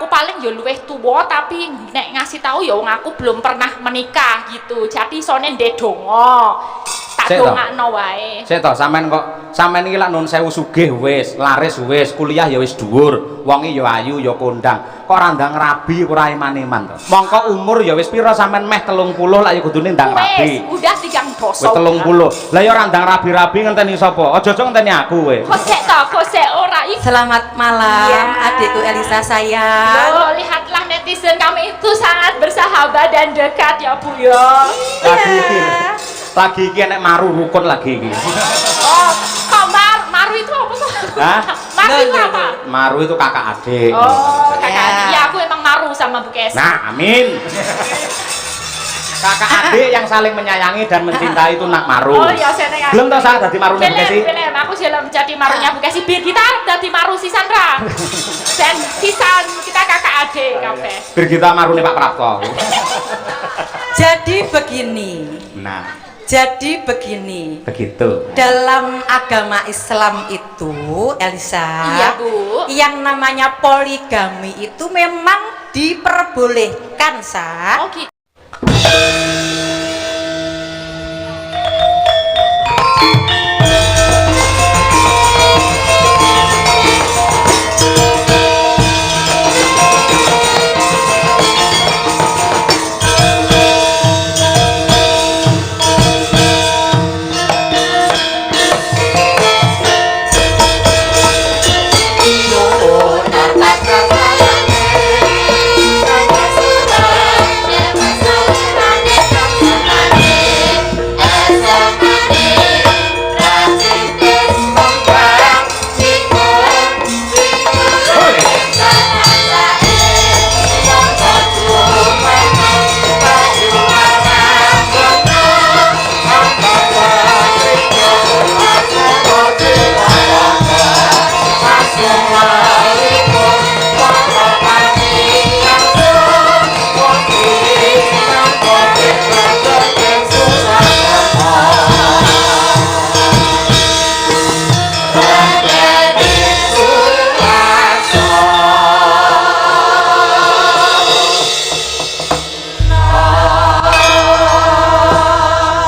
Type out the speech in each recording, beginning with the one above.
aku paling ya luwih tuwa tapi nek ngasih tahu ya wong aku belum pernah menikah gitu. Jadi sone ndek donga. Tak dongakno wae. Sik to, sampean iki lak nun sewu sugih wis, laris wis, kuliah ya wis dhuwur, wonge ya ayu ya kondang. Kok ora ndang rabi ora iman-iman to. Mongko umur ya wis pira sampean meh 30 lak ya kudune ndang rabi. Wis, udah 3 dosa. Wis 30. Lah ya ora ndang rabi-rabi ngenteni sapa? Aja-aja ngenteni aku kowe. Kok sik ora iki. Selamat malam, ya. Adikku Elisa sayang. Loh, lihatlah netizen kami itu sangat bersahabat dan dekat ya Bu ya. Lagi iki nek maru rukun lagi iki. Oh, kok maru itu apa tuh? Hah? Maru itu apa? Maru itu kakak adik. Oh, kakak adik. Ya, aku emang maru sama Bu Kesi. Nah, amin. Kakak adik yang saling menyayangi dan mencintai itu nak maru. Oh iya, saya belum tau saya dadi marunya Bu Kesi. Belum, aku belum jadi marunya Bu Kesi. Biar kita dadi maru si Sandra. Dan sisan kita kakak adik kabeh. Biar kita marune Pak Prapto. Jadi begini. Nah. Jadi begini. Begitu. Dalam agama Islam itu, Elisa. Iya, Bu. Yang namanya poligami itu memang diperbolehkan, Sa. Oh, gitu.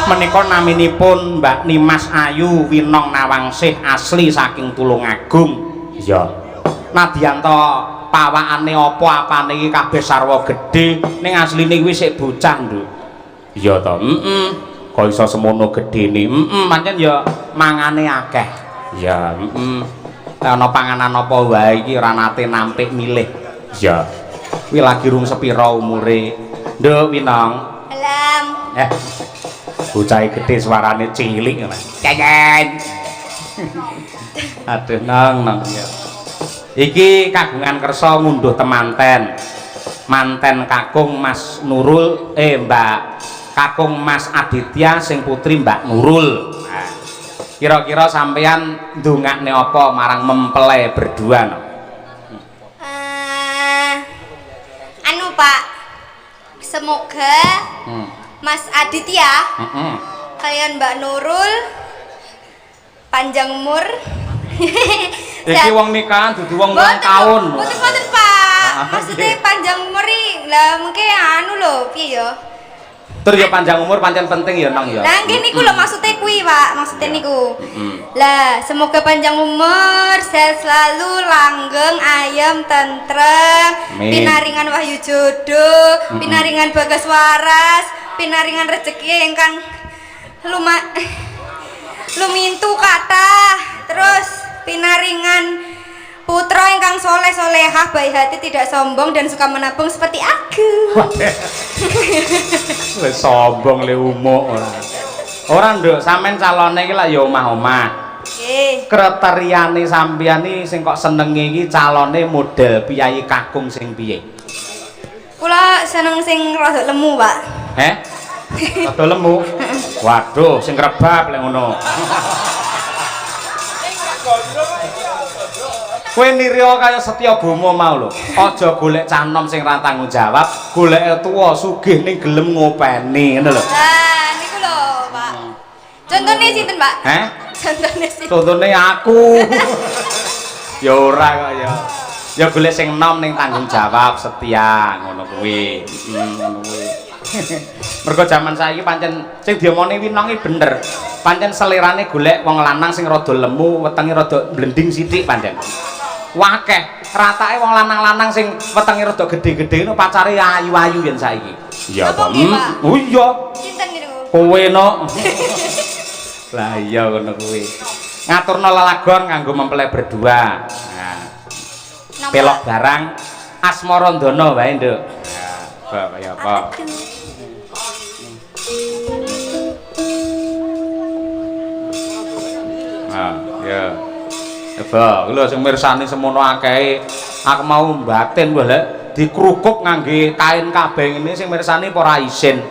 Menika naminipun Mbak Nimas Ayu Winong Nawangsih asli saking Tulungagung. Iya. Nadyanto pawakane apa apane iki kabeh sarwa gedhe ning asline kuwi sik bocah, Nduk. Iya to. Kok iso semono gedene? Pancen ya mangane akeh. Iya, ana panganan apa wae iki ora nate nampik milih. Iya. Kuwi lagi rung sepira umure. Nduk Winong. Alam. Bocah gede suarane cilik ngono. Cecen. Aduh nang ya. Iki kagungan kersa ngunduh temanten. Manten kakung Mas Nurul, Mbak kakung Mas Aditya sing putri Mbak Nurul. Nah, kira-kira sampean ndongakne apa marang mempele berdua no? Anu Pak, semoga Mas Aditya kalian Mbak Nurul panjang umur. Iki wong nikahan dudu wong ulang tahun. Mboten Pak. Maksudnya panjang umur lah mungkin anu lho piye ya? Tur ya panjang umur pancen penting ya nang ya. Lah nggih niku lho maksudnya kuwi Pak, maksudnya niku. Lah semoga panjang umur, sehat selalu, langgeng, ayem, tentrem, pinaringan wahyu jodoh, pinaringan bagas waras, pinaringan rezeki ingkang lumintu kathah, terus pinaringan putra ingkang soleh solehah, baik hati, tidak sombong dan suka menabung seperti aku. Wis sombong le umuk ora. Ora nduk, sampean calone iki lak ya omah-omah. Nggih. Kriteriane sampeyan iki sing kok senenge iki calone model piyai kakung sing piye? Kula seneng sing rada lemu, Pak. Rada lemu. Waduh, sing krebab lek ngono. Kowe nirya kaya Setya Bama mau lho. Aja golek cah nom sing ra tanggung jawab, golek tuwa sugih ning gelem ngopeni, ngono lho. Nah, niku lho, Pak. Contone sinten, Pak? Contone sinten? Contone aku. Ya ora kok ya. Ya golek sing enom ning tanggung jawab setia ngono kuwi. Ngono kuwi. Mergo jaman saiki pancen sing diomoni winong iki bener. Pancen selirane golek wong lanang sing rada lemu, wetenge rada blending sithik pancen. Wakeh ratake wong lanang-lanang sing wetenge rada gedhe-gedhe ngono pacare ayu-ayu yen saiki. Iya apa? Oh iya. Sinten niku? Kowe no. Lah iya ngono kuwi. Ngaturno lelagon kanggo mempelai berdua. Nah. Pelok barang Asmarandana wae, Nduk. Ya, kaya apa? Nah, ya. Coba, lho sing mirsani semono akehe. Aku mau batin golek dikrukuk ngangge kain kabeh ngene sing mirsani apa ora isin.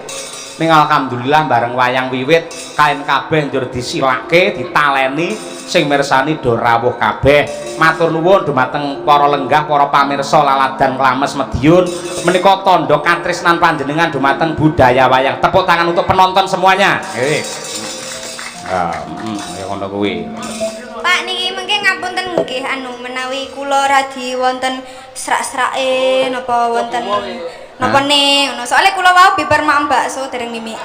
Ning alhamdulillah bareng wayang wiwit kain kabeh njur disilake, ditaleni sing mirsani do rawuh kabeh. Matur nuwun dumateng para lenggah, para pamirsa laladan Klames Medion. Menika tandha katresnan panjenengan dumateng budaya wayang. Tepuk tangan untuk penonton semuanya. Nggih. Ya ngono kuwi. Pak niki mengke ngapunten nggih anu menawi kula radi wonten serak-serake napa wonten napa ning ngono. Soale kula wau bibar mak bakso dereng mimik.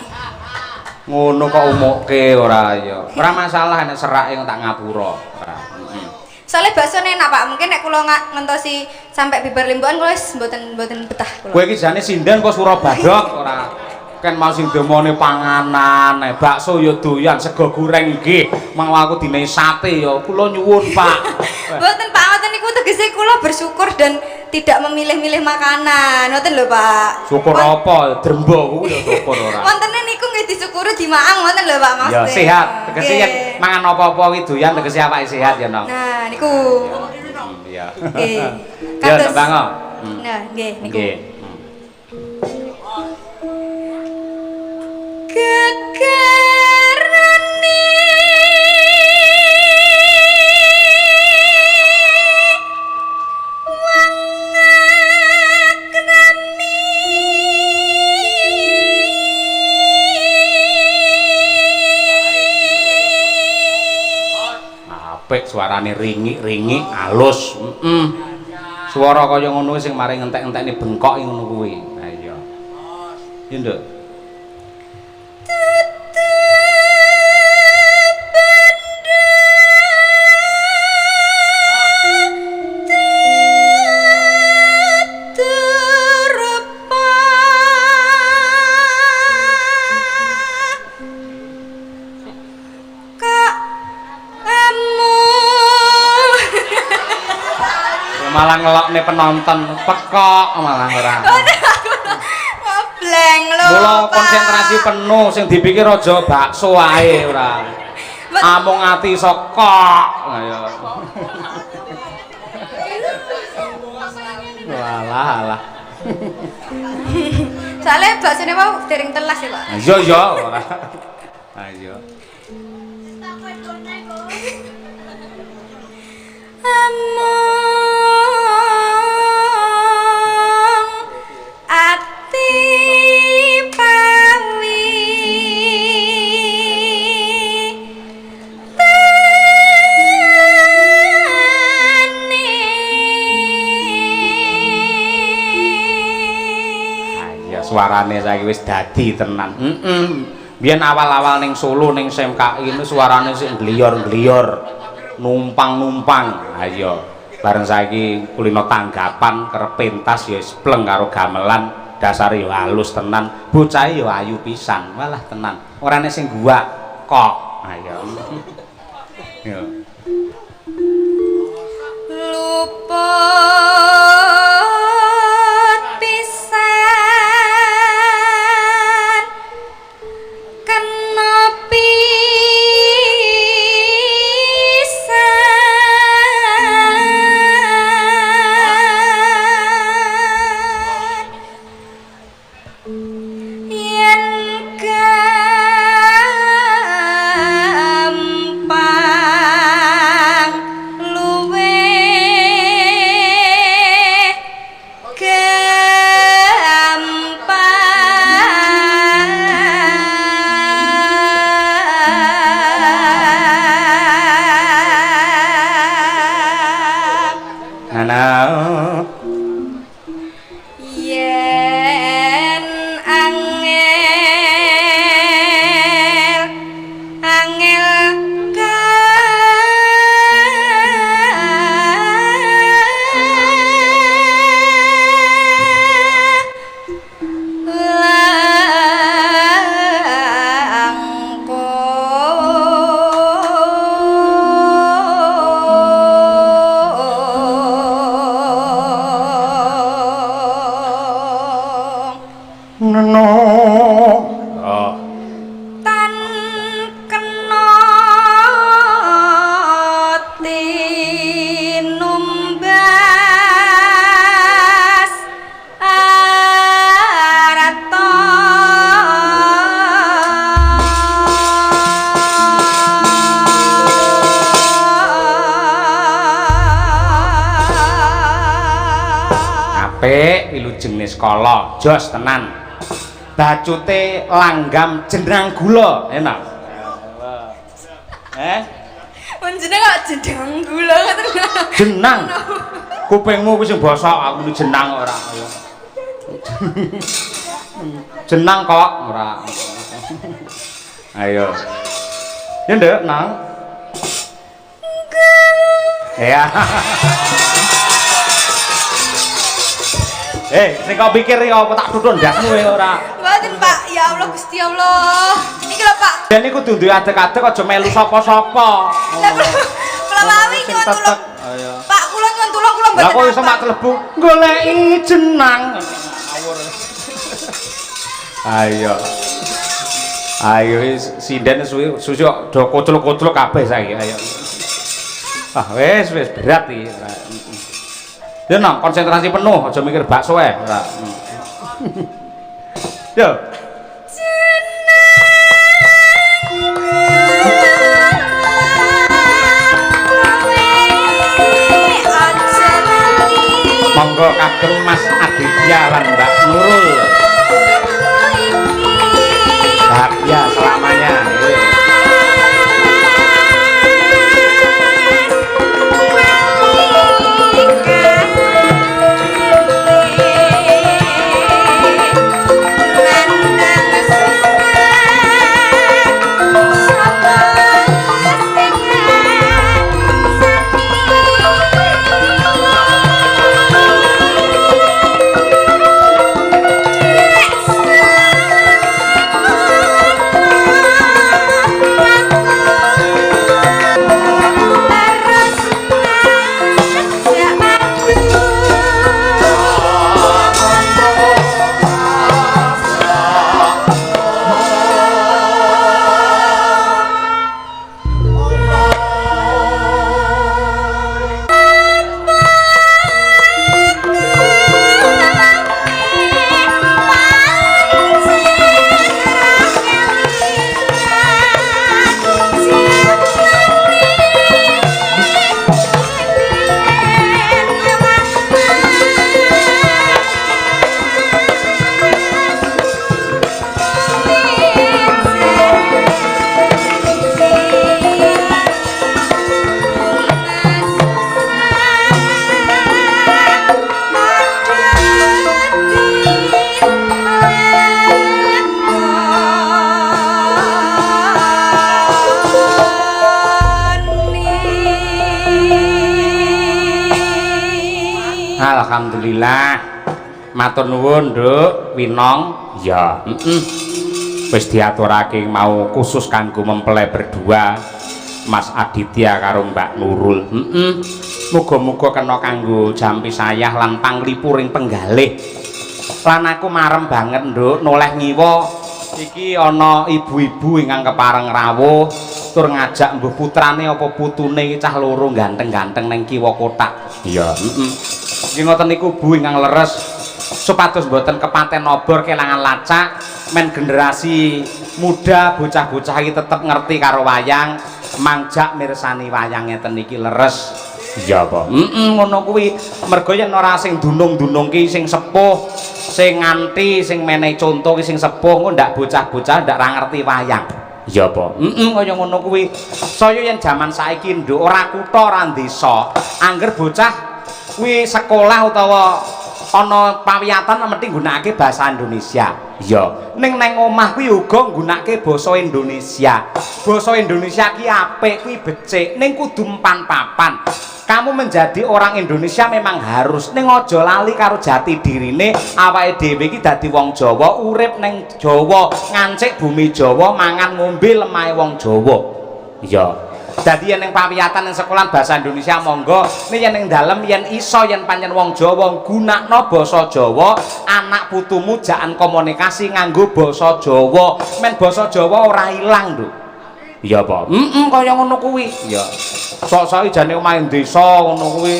Ngono kok umukke ora ya. Ora masalah nek serake tak ngapura. Ora. Soale bakso enak Pak, mungkin nek kula ngentosi sampai bibar limbukan kula wis mboten betah kula. Kowe iki jane sinden kok Surabadok ora. Kan mau sing demone panganan, bakso ya doyan, sego goreng nggih. Mau aku dinehi sate ya kula nyuwun, Pak. Mboten Pak, ngoten niku tegese kula bersyukur dan tidak memilih-milih makanan. Ngoten lho, Pak. Syukur apa? Drembo kuwi ya syukur ora. Wontene niku nggih disyukuri dimaang ngoten lho, Pak Mas. Ya sehat, tegese yen mangan apa-apa kuwi doyan tegese awake sehat ya, Nong. Nah, niku. Iya. Nggih. Ya tembang kok. Nah, nggih niku. Nggih. Gegerane apik suarane ringik-ringik alus. Suara kaya ngono sing mari ngentek-entekne bengkok ngono kuwi. Ha iya. Ya Nduk. Malah ngelokne penonton pekok malah ora. Ngobleng lho. Mula konsentrasi penuh sing dipikir aja bakso ae ora. Amung ati sokok. Ayo. Walah alah. Soale baksone mau dereng telas ya, Pak. Iya iya ora. Ayo. Among ati pawi tani. Ayo suarane saiki wis dadi tenan. Biyen awal-awal ning Solo ning SMKI ini suarane sik ngliyor-ngliyor. Numpang-numpang. Ayo bareng saiki kulino tanggapan kerep pentas ya spleng karo gamelan dasare ya halus tenan bocah ya ayu pisan malah tenan ora nek sing guwak kok ayo yo Luput pisan kena no oh tan kena tinumbas arato apik wilujeng niskala jos tenan bacute langgam jenang gula enak Jeneng kok jeneng gula ngoten. jenang kupingmu wis basa aku jenang ora kaya jenang kok ora ayo ya ndek nang ya sing kok pikir ya apa tak tuthuk ndakmu ora Mboten Pak, ya Allah Gusti Allah. Niki lho Pak. dan iku dudu adek-adek aja melu sapa-sapa Lah kula mawi nyuwun tulung. Pak kula nyuwun tulung kula mboten. lah kok iso mak klebu goleki jenang ngawur ayo sinden susu do kucluk-kucluk kabeh saiki ayo wis berat iki ya nang konsentrasi penuh aja mikir bakso ora yo monggo kagem Mas Aditya lan Mbak Nurul bahagia selamanya Alhamdulillah matur nuwun Nduk Winong ya wis diaturake mau khusus kanggo mempelai berdua Mas Aditya karo Mbak Nurul muga-muga kena kanggo jampi sayah lan panglipuring penggalih lan aku marem banget Nduk noleh ngiwa iki ana ibu-ibu ingkang kepareng rawuh tur ngajak mbuh putrane apa putune cah loro ganteng-ganteng ning kiwa kotak iya iki ngoten niku Bu ingkang leres supados mboten kepaten obor kelangan lacak men generasi muda bocah-bocah iki tetep ngerti karo wayang mangjak mirsani wayang ngeten iki leres iya apa ngono kuwi mergo yen ora sing dunung-dunung ki sing sepuh sing nganti sing menehi conto ki sing sepuh engko ndak bocah-bocah ndak ra ngerti wayang iya apa kaya ngono kuwi saya yen jaman saiki nduk ora kutha ora desa angger bocah kuwi sekolah utawa ana pawiyatan mesti nggunakake basa Indonesia iya ning omah kuwi uga nggunakake basa Indonesia ki apik kuwi becik ning kudu empan papan kamu menjadi orang Indonesia memang harus ning aja lali karo jati dirine awake dhewe iki dadi wong Jawa urip ning Jawa ngancik bumi Jawa mangan ngombe lemahe wong Jawa iya Dadi yen ning pawiyatan ning sekolahan basa Indonesia monggo, nek yen ning dalem yen iso yen pancen wong Jawa gunakno basa Jawa, anak putumu jakan komunikasi nganggo basa Jawa. Men basa Jawa ora ilang, Nduk. Iya apa? Kaya ngono kuwi. Iya. Sok-soke jane omahe desa ngono kuwi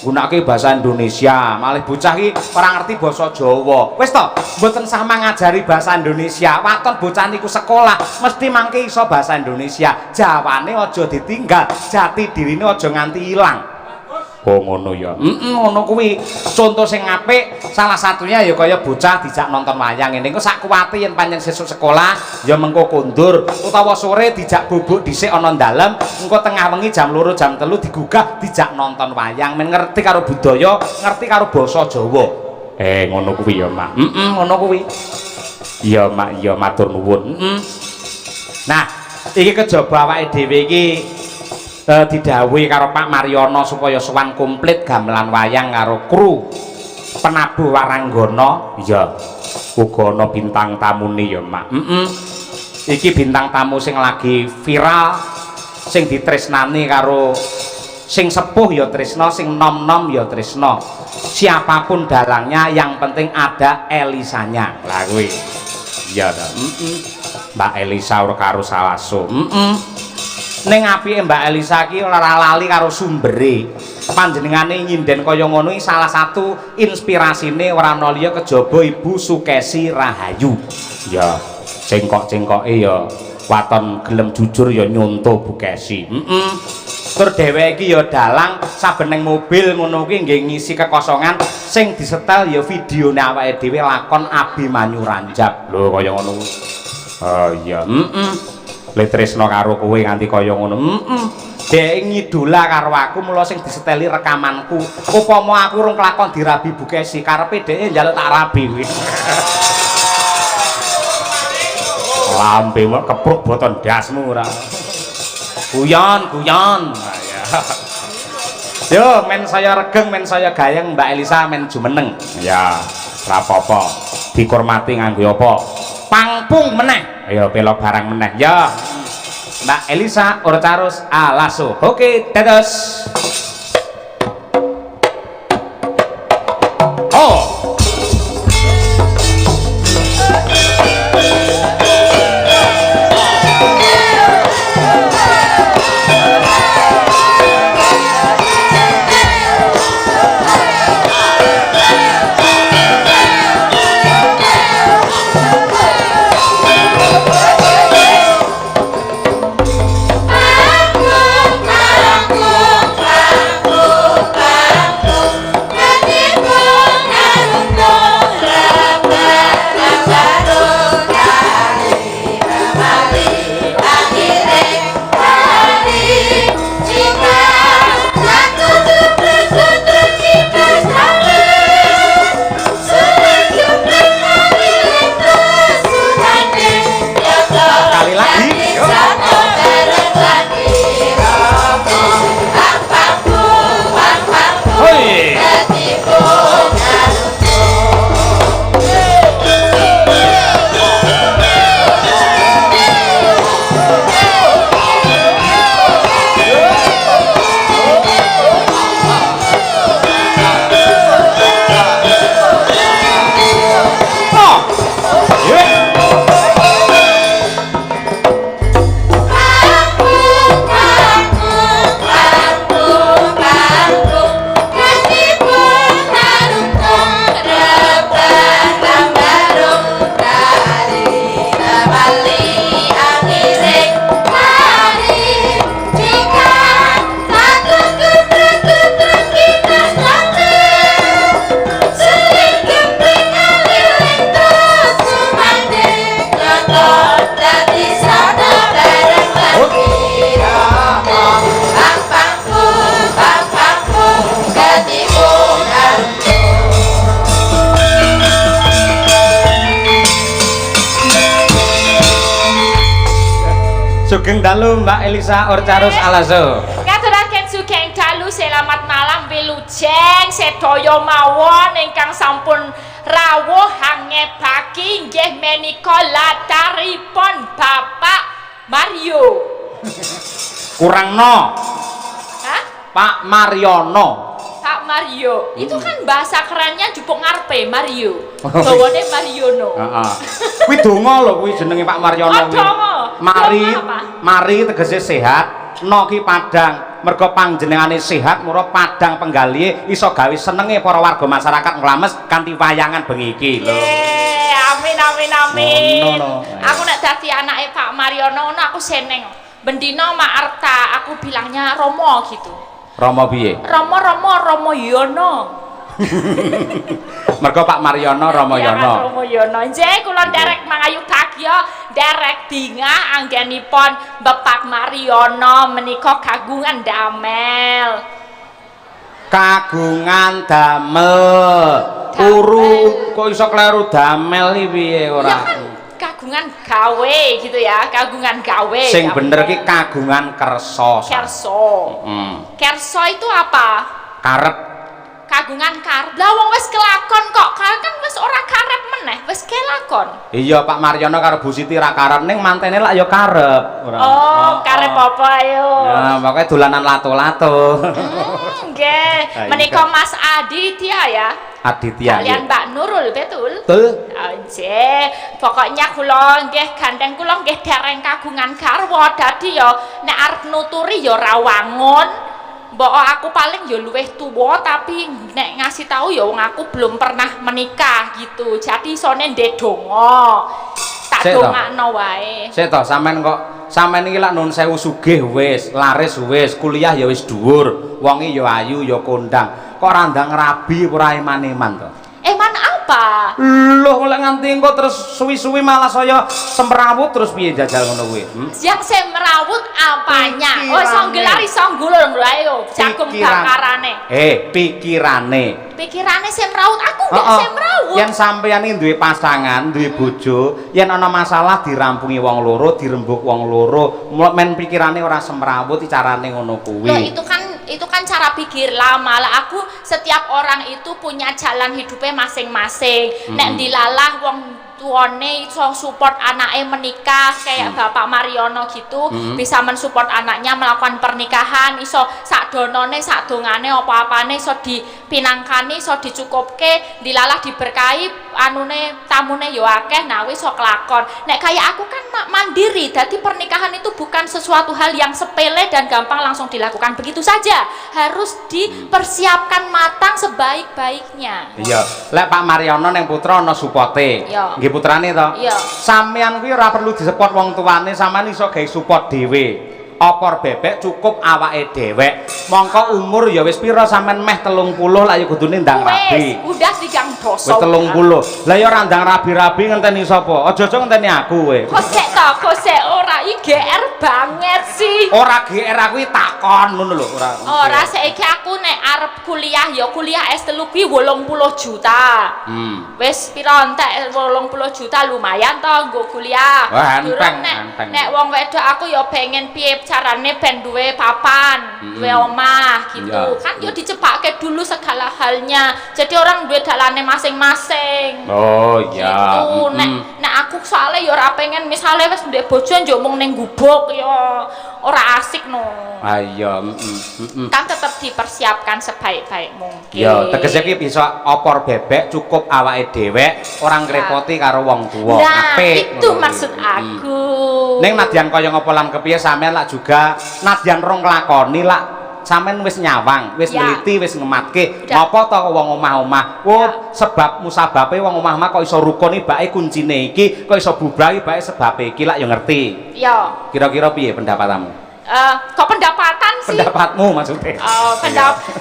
gunakake basa Indonesia. Malih bocah iki ora ngerti basa Jawa. Wis to, mboten sama ngajari basa Indonesia. Waton bocah niku sekolah mesti mangke iso basa Indonesia. Jawane aja ditinggal, jati dirine aja nganti ilang. Oh ngono ya. Ngono kuwi. Contoh sing apik salah satunya ya kaya bocah dijak nonton wayang ngene. Engko sak kuwate yen pancen sesuk sekolah ya mengko kondur utawa sore dijak bubuk dhisik ana dalem, engko tengah wengi jam 2 jam 3 digugah dijak nonton wayang. Men ngerti karo budaya, ngerti karo basa Jawa. Ngono kuwi ya, Mak. Ngono kuwi. Iya, Mak, iya matur nuwun. Nah, iki kejaba awake dhewe iki didhawuhi karo Pak Mariono supaya sowan komplit gamelan wayang karo kru penabuh Waranggana. Iya, uga ana bintang tamune ya, Mak. Iki bintang tamu sing lagi viral, sing ditresnani karo sing sepuh ya tresno, sing nom-nom ya tresno. Siapapun dalangnya yang penting ada Elisanya. Lah kuwi. Iya ta. Mbak Elisa ora karo Salaso. Ning apike Mbak Elisa ki ora lali karo sumbere. Panjenengane nyinden kaya ngono iki salah satu inspirasine ora ana liya kejaba Ibu Sukesi Rahayu. Ya, cengkok-cengkoke ya waton gelem jujur ya nyonto Bu Kesi. Tur dheweke iki ya dalang saben ning mobil ngono kuwi nggih ngisi kekosongan sing disetel ya videone awake dhewe lakon Abimanyu Ranjab. Lho kaya ngono. Oh iya, le tresno karo kowe nganti kaya ngono. Dhek ngidola karo aku mula sing diseteli rekamanku. Upama aku rung kelakon dirabi Bu Kesi, karepe dhek njaluk tak rabi kuwi. Lambe mok kepruk boton dasmu ora. Guyon. Yo, men saya regeng, men saya gayeng, Mbak Elisa men jumeneng. Ya, ora apa-apa. Dikurmati nganggo apa? Pangpung meneh. Ayo pelok barang meneh. Ya. Mbak Elisa Orcarus Alaso. Oke, dados. Oh. Sugeng dalu Mbak Elisa Orcarus Alaso. Ngaturaken sugeng dalu selamat malam wilujeng sedaya mawon ingkang sampun rawuh hangebaki nggih menika lataripun Bapak Mario. Kurang no. Hah? Pak Mariono. Pak Mario. Itu kan bahasa kerennya jupuk ngarepe Mario. Dawane Mariono. Heeh. Kuwi donga lho kuwi jenenge Pak Mariono Oh, kuwi. donga. Mari, Donga apa? mari tegese sehat. No ki padang. Mergo panjenengane sehat, mura padang penggalihe iso gawe senenge para warga masyarakat Nglames kanthi wayangan bengi iki lho. Amin amin amin. Ngono. Aku nek dadi anake Pak Mariono ngono aku seneng. Bendino Mak Arta aku bilangnya Romo gitu. Romo piye? Romo Yono. Mergo Pak Mariono Romo Iya, Yono. Romo Yono. Nggih kula derek mangayu kagya derek bingah anggenipun Bapak Mariono menika kagungan damel. Kagungan damel. Uru kok iso kleru damel iki piye Ya ora? kan kagungan gawe gitu ya, kagungan gawe. Sing bener ki kagungan kersa. Kerso. Kerso itu apa? Karep. Kagungan karep. Lah wong wis kelakon kok. Kan wis ora karep meneh, wis kelakon. Iya Pak Mariono karo Bu Siti ra karep ning mantene lak ya karep. Oh, karep apa ayo? Ya, pokoke dolanan lato-lato. Nggih. Menika Mas Aditya ya. Aditya. Kalian Mbak Nurul betul? Betul. Nggih. Pokoknya kula nggih gandeng kula nggih dereng kagungan garwa dadi ya nek arep nuturi ya ra wangun. Mbok aku paling ya luwih tuwa tapi nek ngasih tahu ya wong aku belum pernah menikah gitu. Jadi isone ndek donga. Tak dongakno wae. Sik to, sampean iki lak nun sewu sugih wis, laris wis, kuliah ya wis dhuwur, wonge ya ayu ya kondang. Kok randang rabi ora eman-eman to? Eman apa? Loh lek nganti engko terus suwi-suwi malah saya semrawut terus piye jajal ngono kuwi? Yang semrawut apanya? Oh, songgelari songgulur lho ayo, jagung bakarane. Pikirane. Pikirane semrawut, aku enggak semrawut. Yen sampeyan iki duwe pasangan, duwe bojo, yen ana masalah dirampungi wong loro, dirembuk wong loro, men pikirane ora semrawut carane ngono kuwi. Loh, itu kan cara pikir lama lah. Aku setiap orang itu punya jalan hidupnya masing-masing. Nek dilalah wong tuane iso support anaknya menikah kayak Bapak Mariono gitu, bisa mensupport anaknya melakukan pernikahan, iso sak donone sak dongane apa-apane iso dipinangkani, iso dicukupke, dilalah diberkahi, anune tamune yo akeh, nah wis iso kelakon. Nek kayak aku kan mandiri, jadi pernikahan itu bukan sesuatu hal yang sepele dan gampang langsung dilakukan begitu saja, harus dipersiapkan matang sebaik-baiknya. Iya, lek Pak Mariono neng putra ana supporte. Iya. Putrane to. Iya. Sampeyan kuwi ora perlu disepot wong tuane, sampean iso gawe support dhewe. Opor bebek cukup awake dhewek. Mongko umur ya wis pira sampean meh 30 lak ya kudune ndang rabi. Wis, udah 3 dosa. Wis 30. Lah ya ora ndang rabi-rabi ngenteni sapa? Aja-aja ngenteni aku kowe. Kok sek ora IGR banget sih. Ora GR aku takon ngono lho, ora. Ora saiki aku nek arep kuliah ya kuliah S3 kuwi 80 juta. Wis pira entek 80 juta lumayan to nggo kuliah. Wah, Durung nek wong wedok aku ya pengen piye carane ben duwe papan, duwe omah gitu. Ya. Kan yo dicepake dulu segala halnya. Jadi orang duwe dalane masing-masing. Oh iya. Gitu. Nek aku soalnya ya ora pengen misale wis ndek bojo njok mung ning gubuk ya ora asik no. Ayo, Kan tetap dipersiapkan sebaik-baik mungkin. ya tegese iki bisa opor bebek cukup awake dhewek, ora ngrepoti karo wong tuwa. Nah, Apik. itu maksud aku. Ning nadyan kaya ngapa lan kepiye sampean lak juga nadyan rong nglakoni lak sampean wis nyawang, wis neliti, wis ngematke. Ngapa to wong omah-omah? Oh, sebab musababe wong omah-omah kok iso rukun ibake kuncine iki, kok iso bubrah ibake sebabe iki lak ya ngerti. Ya. Kira-kira piye pendapatmu? Kok pendapatan sih? Pendapatmu maksudnya? Oh,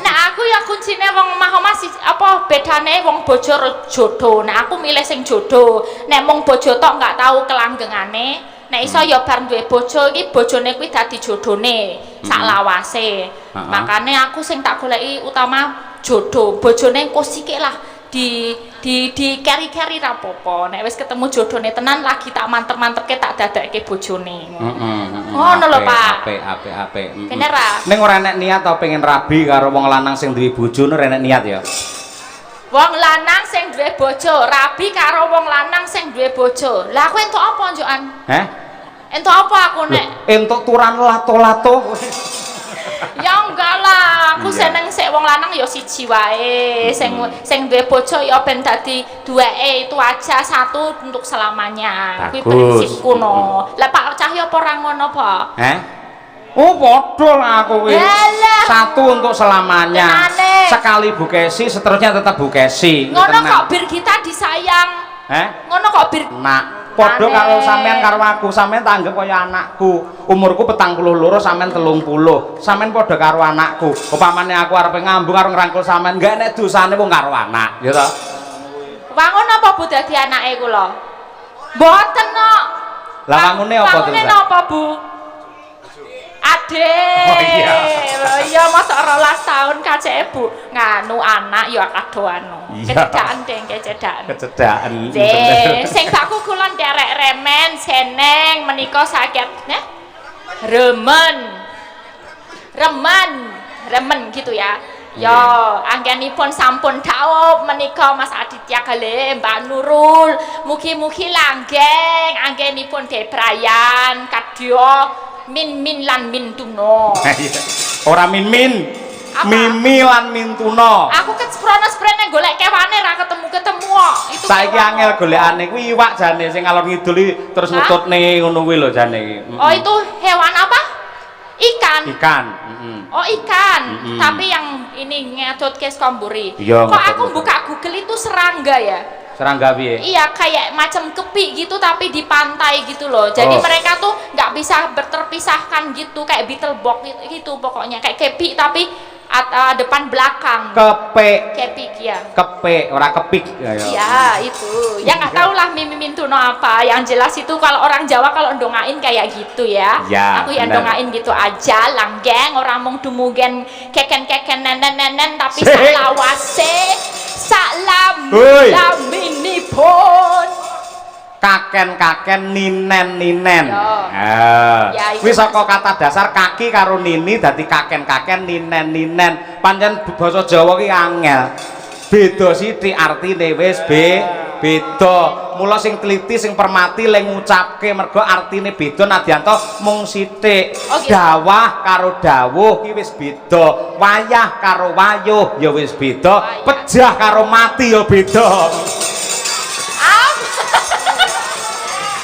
nah aku ya kuncine wong omah-omah sih apa bedane wong bojo jodoh. Nah aku milih sing jodoh. Nek mung bojo tok enggak tahu kelanggengane. Nek iso ya bar duwe bojo iki bojone kuwi dadi jodone sak lawase. Makane aku sing tak goleki utama jodoh. Bojone engko sithik lah di carry rapopo. Nek wis ketemu jodone tenan lagi tak mantep-mantepke tak dadake bojone. Ngono lho, Pak. Apik. Bener ah? Ning ora enek niat to pengen rabi karo wong lanang sing duwe bojo ora enek niat ya. Wong lanang sing duwe bojo, rabi karo wong lanang sing duwe bojo. Lah kowe entuk apa njokan? Entuk apa aku nek? Entuk turan lato-lato. Ya enggak lah, aku Iya. seneng sik wong lanang ya siji wae. Sing duwe bojo ya ben dadi duweke itu aja satu untuk selamanya. Kuwi Bagus. prinsipku no. Lah Pak Cahyo apa ora ngono, Pak? Oh, padha lah aku kuwi. Yalah. Satu untuk selamanya. Tenane. Sekali Bu Kesi, seterusnya tetap Bu Kesi. Ngono Tenang. kok bir kita disayang. Ngono kok bir Nak, padha Tenane. karo sampean karo aku. Sampean tak anggap kaya anakku. Umurku 42, sampean 30. Sampean padha karo anakku. Upamane aku arep ngambung karo ngrangkul sampean, enggak nek dosane wong karo anak, ya toh? wangun apa Bu dadi anake kula? Mboten kok. Lah wangune apa Wangune terus? napa, Bu? Ade. Oh, iya. Iya masa 12 tahun kaceke Bu nganu anak ya kado anu. Iya. Kecedakan deng, kecedakan. Kecedakan. Sing bakku kula nderek remen seneng menika sakit, nah? Remen gitu ya. Yo, anggenipun sampun dawuh menika Mas Aditya kali Mbak Nurul. Mugi-mugi langgeng anggenipun debrayan kadya min lan min tuno. Ora min. Apa? Mimi lan Mintuno. Aku kesprone-sprene golek kewane ra ketemu kok. Itu Saiki kewan. angel golekane kuwi iwak jane sing ngalor ngidul terus Hah? ngututne ngono kuwi lho jane iki. Oh, itu hewan apa? Ikan. Ikan. Oh, ikan. Mm-mm. Tapi yang ini ngedot ke skomburi. Iya, Kok aku ngedot. buka Google itu serangga ya? Serangga piye? Iya, kayak macam kepi gitu tapi di pantai gitu loh. Jadi Oh. mereka tuh nggak bisa terpisahkan gitu kayak beetle box gitu pokoknya kayak kepi tapi depan belakang. Kepi ya. Kepe, ora kepik. Ya, ya. Iya itu, ya nggak tahu lah Mimi Mintuno apa. Yang jelas itu kalau orang Jawa kalau ndongain kayak gitu ya. Ya, Aku yang bener. ndongain gitu aja, langgeng orang mung dumugen keken nenen tapi Sik. salawase salam Hoi. laminipun. Kaken ninen. Ya, iku Kuwi saka kata dasar kaki karo nini dadi kaken ninen. Pancen basa Jawa ki angel. Beda sithik artine wis beda. Mula sing teliti sing permati le ngucapke mergo artine beda nadyanto mung sithik. Oh, gitu. Dawah karo dawuh ki wis beda. Wayah karo wayuh ya wis beda. Pejah karo mati ya beda.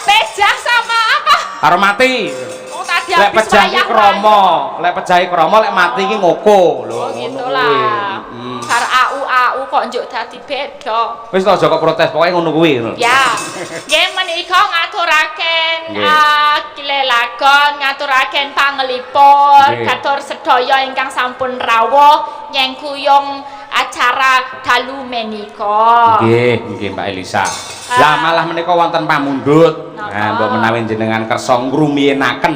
Pejah sama apa? Karo mati. Oh tadi Lek habis pejah ki wayang krama, lek pejah kromo, lek mati ki ngoko lho. Oh gitulah. Kar au kok njuk dadi beda. Wis to aja kok protes, pokoke ngono kuwi. Ya, nggih menika ngaturaken Nggih. kilelagon, ngaturaken panglipur, Nggih. katur sedaya ingkang sampun rawuh nyengkuyung acara dalu menika. Nggih Mbak Elisa. Lah malah menika wonten pamundhut. Nah, mbok menawi jenengan kersa ngrumiyenaken.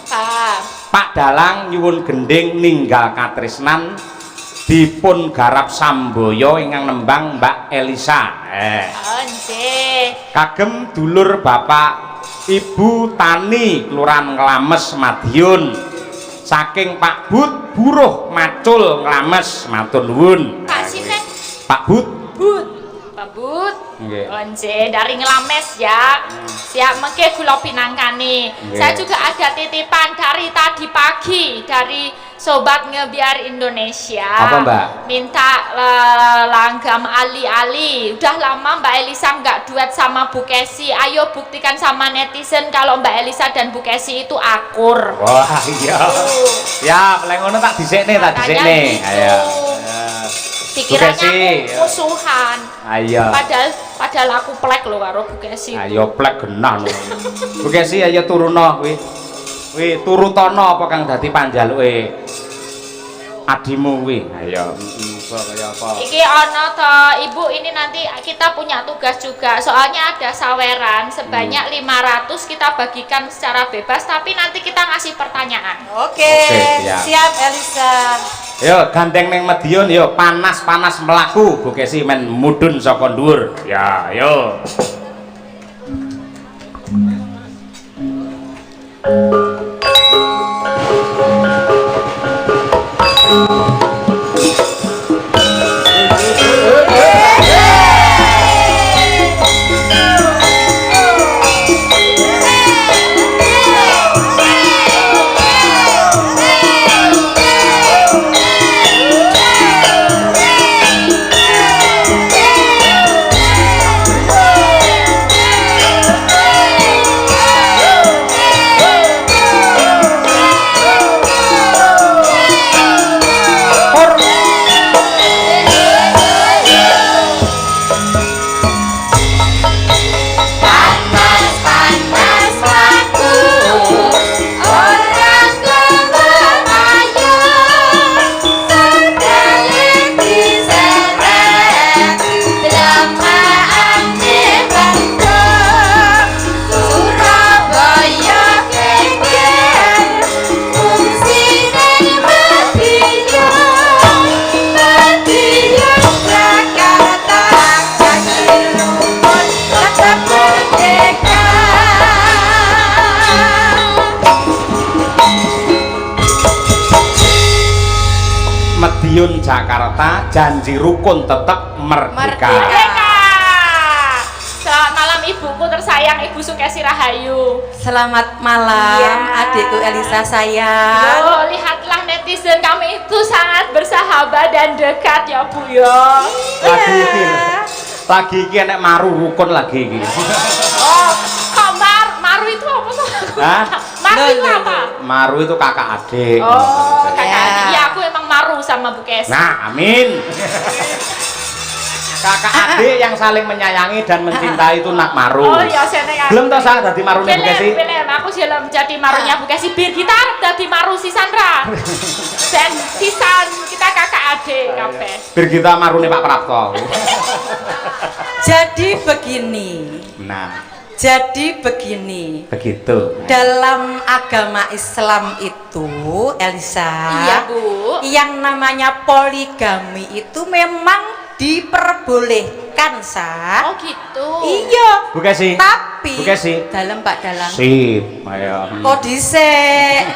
Apa? Pak Dalang nyuwun gending ninggal katresnan dipun garap Samboyo ingkang nembang Mbak Elisa. Nggih. Kagem dulur Bapak Ibu Tani Kelurahan Nglames Madiun saking Pak Bud Buruh Macul Nglames matur nuwun. Pak Sineng Pak Bud. Pak Bud. Nggih. Nggih, dari Ngelames ya. Siap mengke kula pinangkani. Nggih. Saya juga ada titipan dari tadi pagi dari Sobat Ngebiar Indonesia. Apa, Mbak? Minta langgam Ali-Ali. Udah lama Mbak Elisa nggak duet sama Bu Kesi. Ayo buktikan sama netizen kalau Mbak Elisa dan Bu Kesi itu akur. Wah iya. Ya, lek ngono tak dhisikne, tak Makanya dhisikne. gitu. Ayo. Pikirannya Bu Kesi, musuhan. Ayo. Padahal aku plek loh karo Bu Kesi. Ayo plek genah lho. Bu Kesi ayo turuno kuwi. Kuwi turutono apa kang dadi panjaluke adimu kuwi. Ayo. Kaya apa? Iki ono to Ibu, ini nanti kita punya tugas juga. Soalnya ada saweran sebanyak 500 kita bagikan secara bebas tapi nanti kita ngasih pertanyaan. Oke, siap. siap Elisa. Yo gandeng ning Madiun yo panas-panas melaku Bu Kesi men mudhun saka dhuwur. Ya, yo. Jakarta, janji rukun tetap merdeka. Merdeka. Selamat malam ibuku tersayang, Ibu Sukesi Rahayu. Selamat malam Iya. adikku Elisa sayang. Oh, lihatlah netizen kami itu sangat bersahabat dan dekat ya Bu ya. Lagi iki enek maru rukun lagi iki. Oh, kok maru itu apa tuh? Hah? Maru itu apa? Maru itu kakak adik. Oh, kakak Ya. adik. Iya, aku emang maru sama Bu Kesi. Nah, amin. Kakak adik yang saling menyayangi dan mencintai itu nak maru. Oh iya, seneng. Belum tau saya dadi marune Bu Kesi. Belum, aku belum jadi marunya Bu Kesi. Bir kita arep dadi maru sisan ra. Dan sisan kita kakak adik kabeh. Bir kita marune Pak Prapto. Jadi begini. Nah, Jadi begini. begitu. Dalam agama Islam itu, Elisa, Iya, Bu. yang namanya poligami itu memang diperbolehkan, Sa. Oh gitu. Iya. Bu Kesi. Tapi Bu Kesi. dalam Pak Dalang. Sip, ayo. Oh dhisik.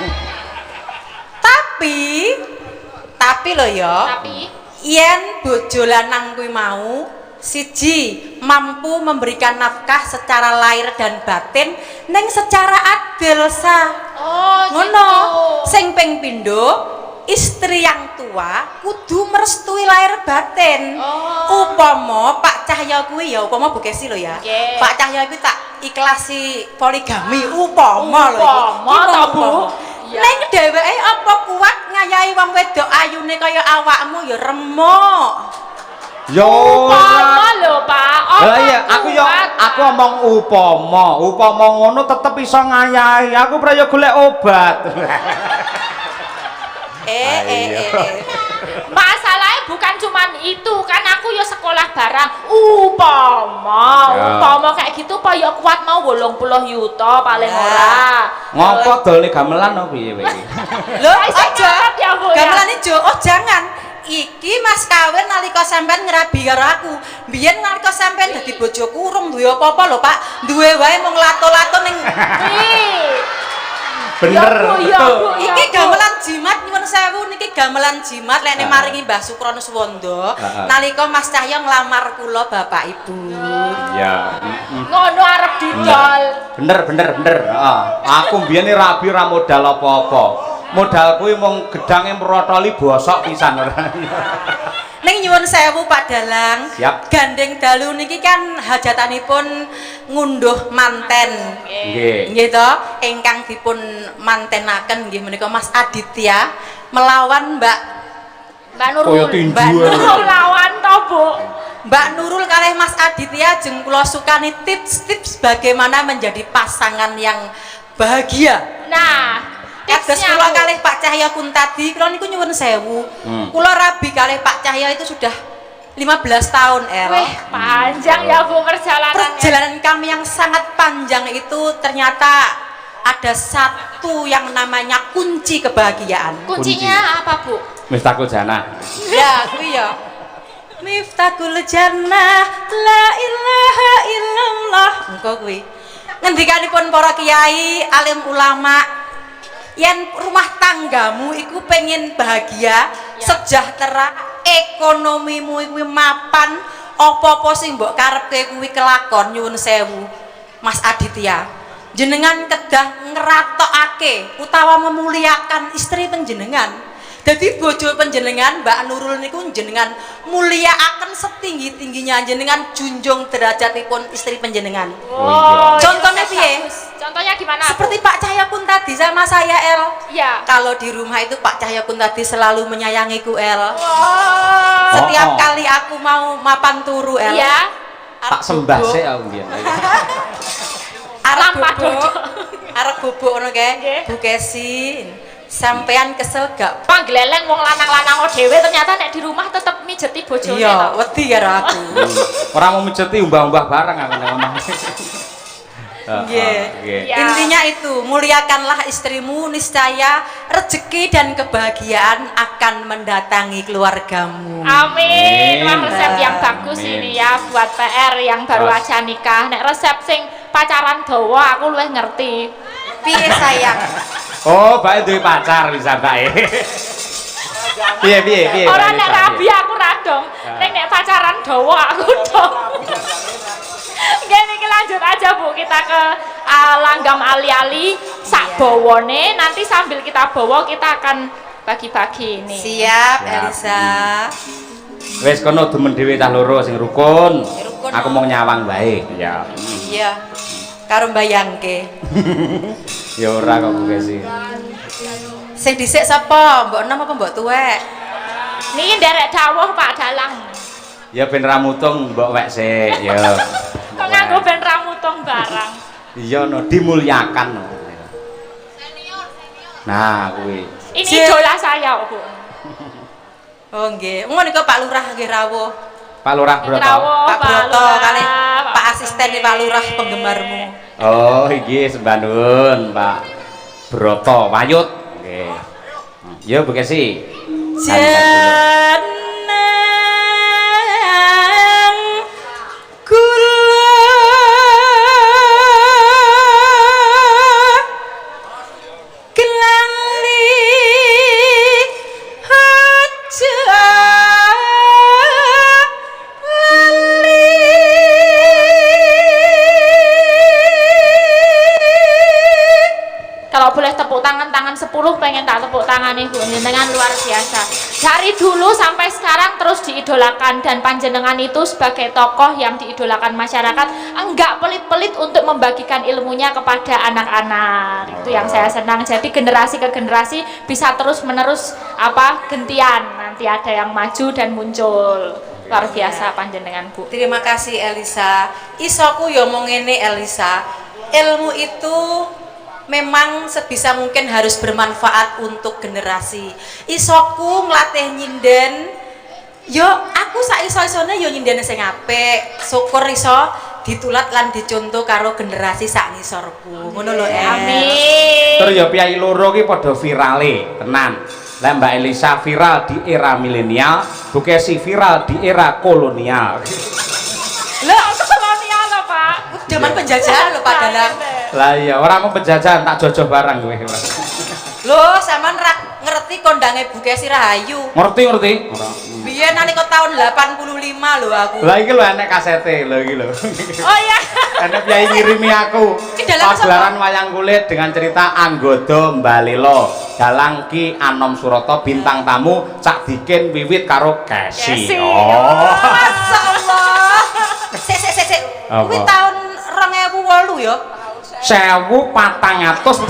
Tapi lo ya, Tapi yen bojo lanang kuwi mau siji mampu memberikan nafkah secara lahir dan batin neng secara adil, Sa. oh Ngono. gitu. Sing ping pindho, istri yang tua kudu merestui lahir batin. Oh. Upama Pak Cahya kuwi ya upama Bu Kesi lho ya. Nggih. Pak Cahya kuwi tak ikhlasi poligami upama lho iki. Upama ta, Bu? Iya. Ning dheweke apa kuat ngayahi wong wedok ayune kaya awakmu ya remuk. Yo. Upama lho, Pak. Lah iya, aku omong upama ngono tetep iso ngayahi. Aku prayo golek obat. Masalahnya bukan cuman itu, kan aku ya sekolah barang. Upama kayak gitu apa ya kuat mau 80 yuta paling Nah. ora. Ngopo dolne gamelan opo piye kowe? Lho, Saya aja. ngerti ya, Bu, ya. Gamelan ijo, oh jangan. Iki mas kawin nalika sampean ngrabi karo aku. Biyen nalika sampean dadi bojoku urung duwe apa-apa lho, Pak. Duwe wae mung lato-lato ning Ih. Bener, Ya, Bu, ya, betul. Bu, ya, iki Bu. gamelan jimat nyuwun sewu niki gamelan jimat lek maringi Mbah Sukrono Suwondo nalika Mas Cahya nglamar kula Bapak Ibu. Ya. Ngono arep didol. Bener. Heeh. Aku mbiyen rabi ora modal apa-apa. Modal kuwi mung gedange mrotoli bosok pisan ora. Ning nyuwun sewu Pak Dalang. Siap. Gandeng dalu niki kan hajatanipun ngunduh manten. Nggih. Nggih to, ingkang dipun mantenaken nggih menika Mas Aditya melawan Mbak Kaya Nurul. tinju. Mbak Nurul. Lawan to, Bu. Mbak Nurul kalih Mas Aditya jeung kula sukani tips-tips bagaimana menjadi pasangan yang bahagia. Nah, Kados tipsnya kula Bu. kalih Pak Cahya Kuntadi, kula niku nyuwun sewu. Kula rabi kalih Pak Cahya itu sudah 15 tahun, El. Weh, panjang ya Bu perjalanannya. Perjalanan kami yang sangat panjang itu ternyata ada satu yang namanya kunci kebahagiaan. Kuncinya apa, Bu? Miftahul Jannah. Ya, kuwi ya. Miftahul Jannah, la ilaha illallah. Engko kuwi. Ngendikanipun para kiai, alim ulama, yen rumah tanggamu iku pengen bahagia, sejahtera, ekonomimu iku mapan, apa-apa sing mbok karepke kuwi kelakon nyuwun sewu. Mas Aditya, jenengan kedah ngeratokake utawa memuliakan istri panjenengan. Jadi bojo panjenengan Mbak Nurul niku jenengan muliaaken setinggi-tingginya, jenengan junjung derajatipun istri panjenengan. Oh, Contohnya iya, piye? bagus. Contohnya gimana? Seperti Bu? Pak Cahya Kuntadi sama saya, El. Ya. Kalau di rumah itu Pak Cahya Kuntadi selalu menyayangiku, El. Oh. Setiap kali aku mau mapan turu, El. Iya. Tak sembah sik aku mbiyen. Arep Lampah bubuk. dodo. Arep bubuk ngono kae. Nggih. Bu Kesi, sampean kesel gak? Panggleleng wong lanang-lanang dhewe ternyata nek di rumah tetep mijeti bojone. Iya, wedi karo aku. Ora mau mijeti umbah-umbah bareng aku nek omah. Nggih. Ya. Intinya itu, muliakanlah istrimu, niscaya rezeki dan kebahagiaan akan mendatangi keluargamu. Amin. Wah, Amin. resep yang bagus Amin. ini ya buat PR yang baru Terus. aja nikah. Nek resep sing pacaran dawa aku luwih ngerti. Piye sayang? Oh, bae duwe pacar bisa bae. Piye. Ora nek rabi aku radong. Nek pacaran dawa aku dong. Nggih niki lanjut aja Bu, kita ke langgam ali-ali sak bawane, nanti sambil kita bawa kita akan bagi-bagi ini. Siap, Elisa. Wis kono demen dhewe cah loro sing rukun. Rukun, Aku mau nyawang wae. Ya. Iya. Karo mbayangke. Ya ora kok Bu sih. Sing dhisik sapa? Mbok enom apa mbok tuwek? Niki nderek dawuh Pak Dalang. Ya ben ra mutung mbok wek sik ya. Kok nganggo ben ra mutung barang. Iya no dimuliakan no. Nah kuwi. Ini idola saya Bu. Oh nggih. Ngono niku Pak Lurah nggih rawuh. Pak Lurah Broto. Pak Broto kali Pak asisten Pak Lurah penggemarmu. Oh iki sembah nuwun Pak Broto Wayut. Nggih. Ya Bu Kesi. Jeneng kula kelali aja lali. Kalau boleh tepuk tangan 10 pengen tak tepuk tangan nih Bu, jenengan luar biasa. Dari dulu sampai sekarang terus diidolakan dan panjenengan itu sebagai tokoh yang diidolakan masyarakat enggak pelit-pelit untuk membagikan ilmunya kepada anak-anak. Itu yang saya senang. Jadi generasi ke generasi bisa terus menerus gentian. Nanti ada yang maju dan muncul. Luar biasa panjenengan Bu. Terima kasih Elisa. Isoku yo mau ngene Elisa. Ilmu itu memang sebisa mungkin harus bermanfaat untuk generasi. Isoku nglatih nyinden. Yo aku sak iso-isone yo nyinden sing apik. Syukur iso ditulat lan dicontoh karo generasi sak ngisorku. Ngono lho. Amin. Terus ya piyai loro ki padha virale tenan. Lah Mbak Elisa viral di era milenial, Bu Kesi viral di era kolonial. Lho, Kolonial lho Pak. zaman penjajahan lho Pak Dalang. Lah iya, ora mau penjajahan tak jojo barang kowe. Lho, sampean ra ngerti kondange Bu Kesi Rahayu. Ngerti? Ora. Biyen nalika tahun 85 lho aku. Lah iki lho enek kasete lho iki lho. Oh iya. Enek piyai ngirimi aku. Ki dalang Pagelaran wayang kulit dengan cerita Anggodo Mbalelo. Dalang Ki Anom Surata bintang tamu Cak Dikin wiwit karo Kesi. Oh. Masyaallah. Sik. Kuwi tahun 2008 ya. 1400.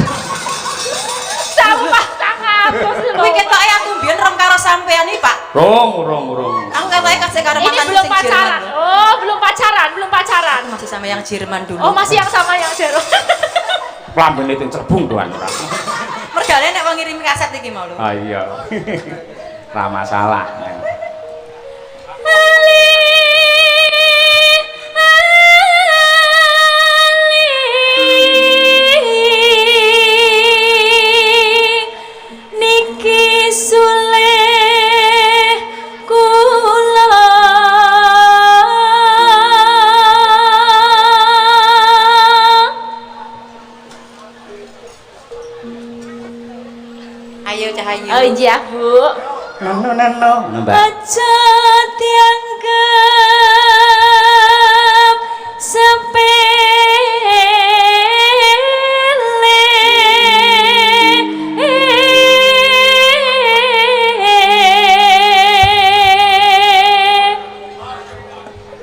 Kuwi ketoke aku mbiyen rong karo sampean iki, Pak. Rong. Aku ketoke kasih karo Ini mantan belum sing pacaran. Jerman. Oh, belum pacaran. Masih sama yang Jerman dulu. Oh, masih yang sama yang Jerman. Klambene ting cerbung doan ora. Mergane nek wong ngirim kaset iki mau lho. Ah iya. Ra masalah. Niki sule kula Ayo Cahayu. oh iya Bu No. Mbak. aja dianggap sepele.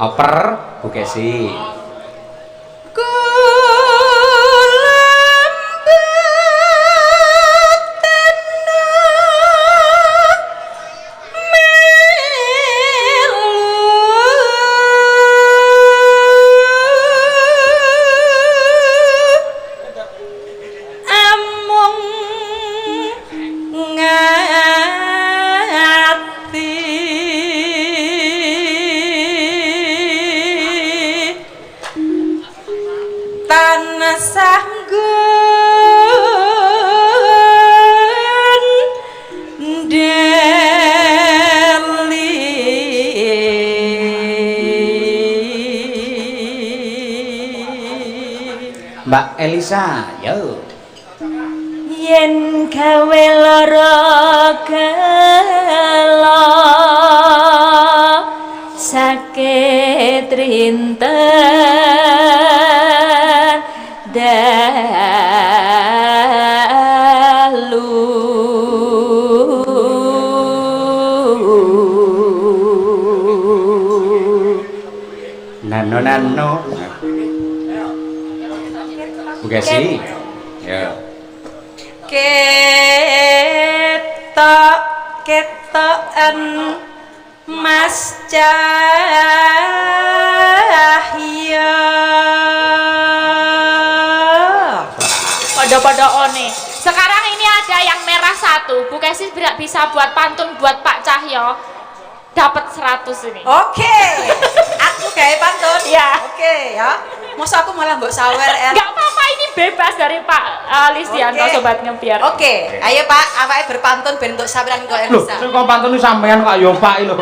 Oper Bu Kesi. Tanah sanggun deli Mbak Elisa, yo. yen gawe lara gelo sakit rinten dalu nano Bugesi ya ketoken Mas Cahya pada one. Sekarang ini ada yang merah satu. Bu Kesi bisa buat pantun buat Pak Cahyo. Dapat 100 ini. Oke. Aku gawe pantun. Ya. Oke ya. Masa aku malah mbok sawer Enggak apa-apa, ini bebas dari Pak Lisdianto sobat ngempiar. Oke. Ayo Pak, awake berpantun ben untuk saweran kok loh bisa. sing kok pantun sampean kok yo Pak lho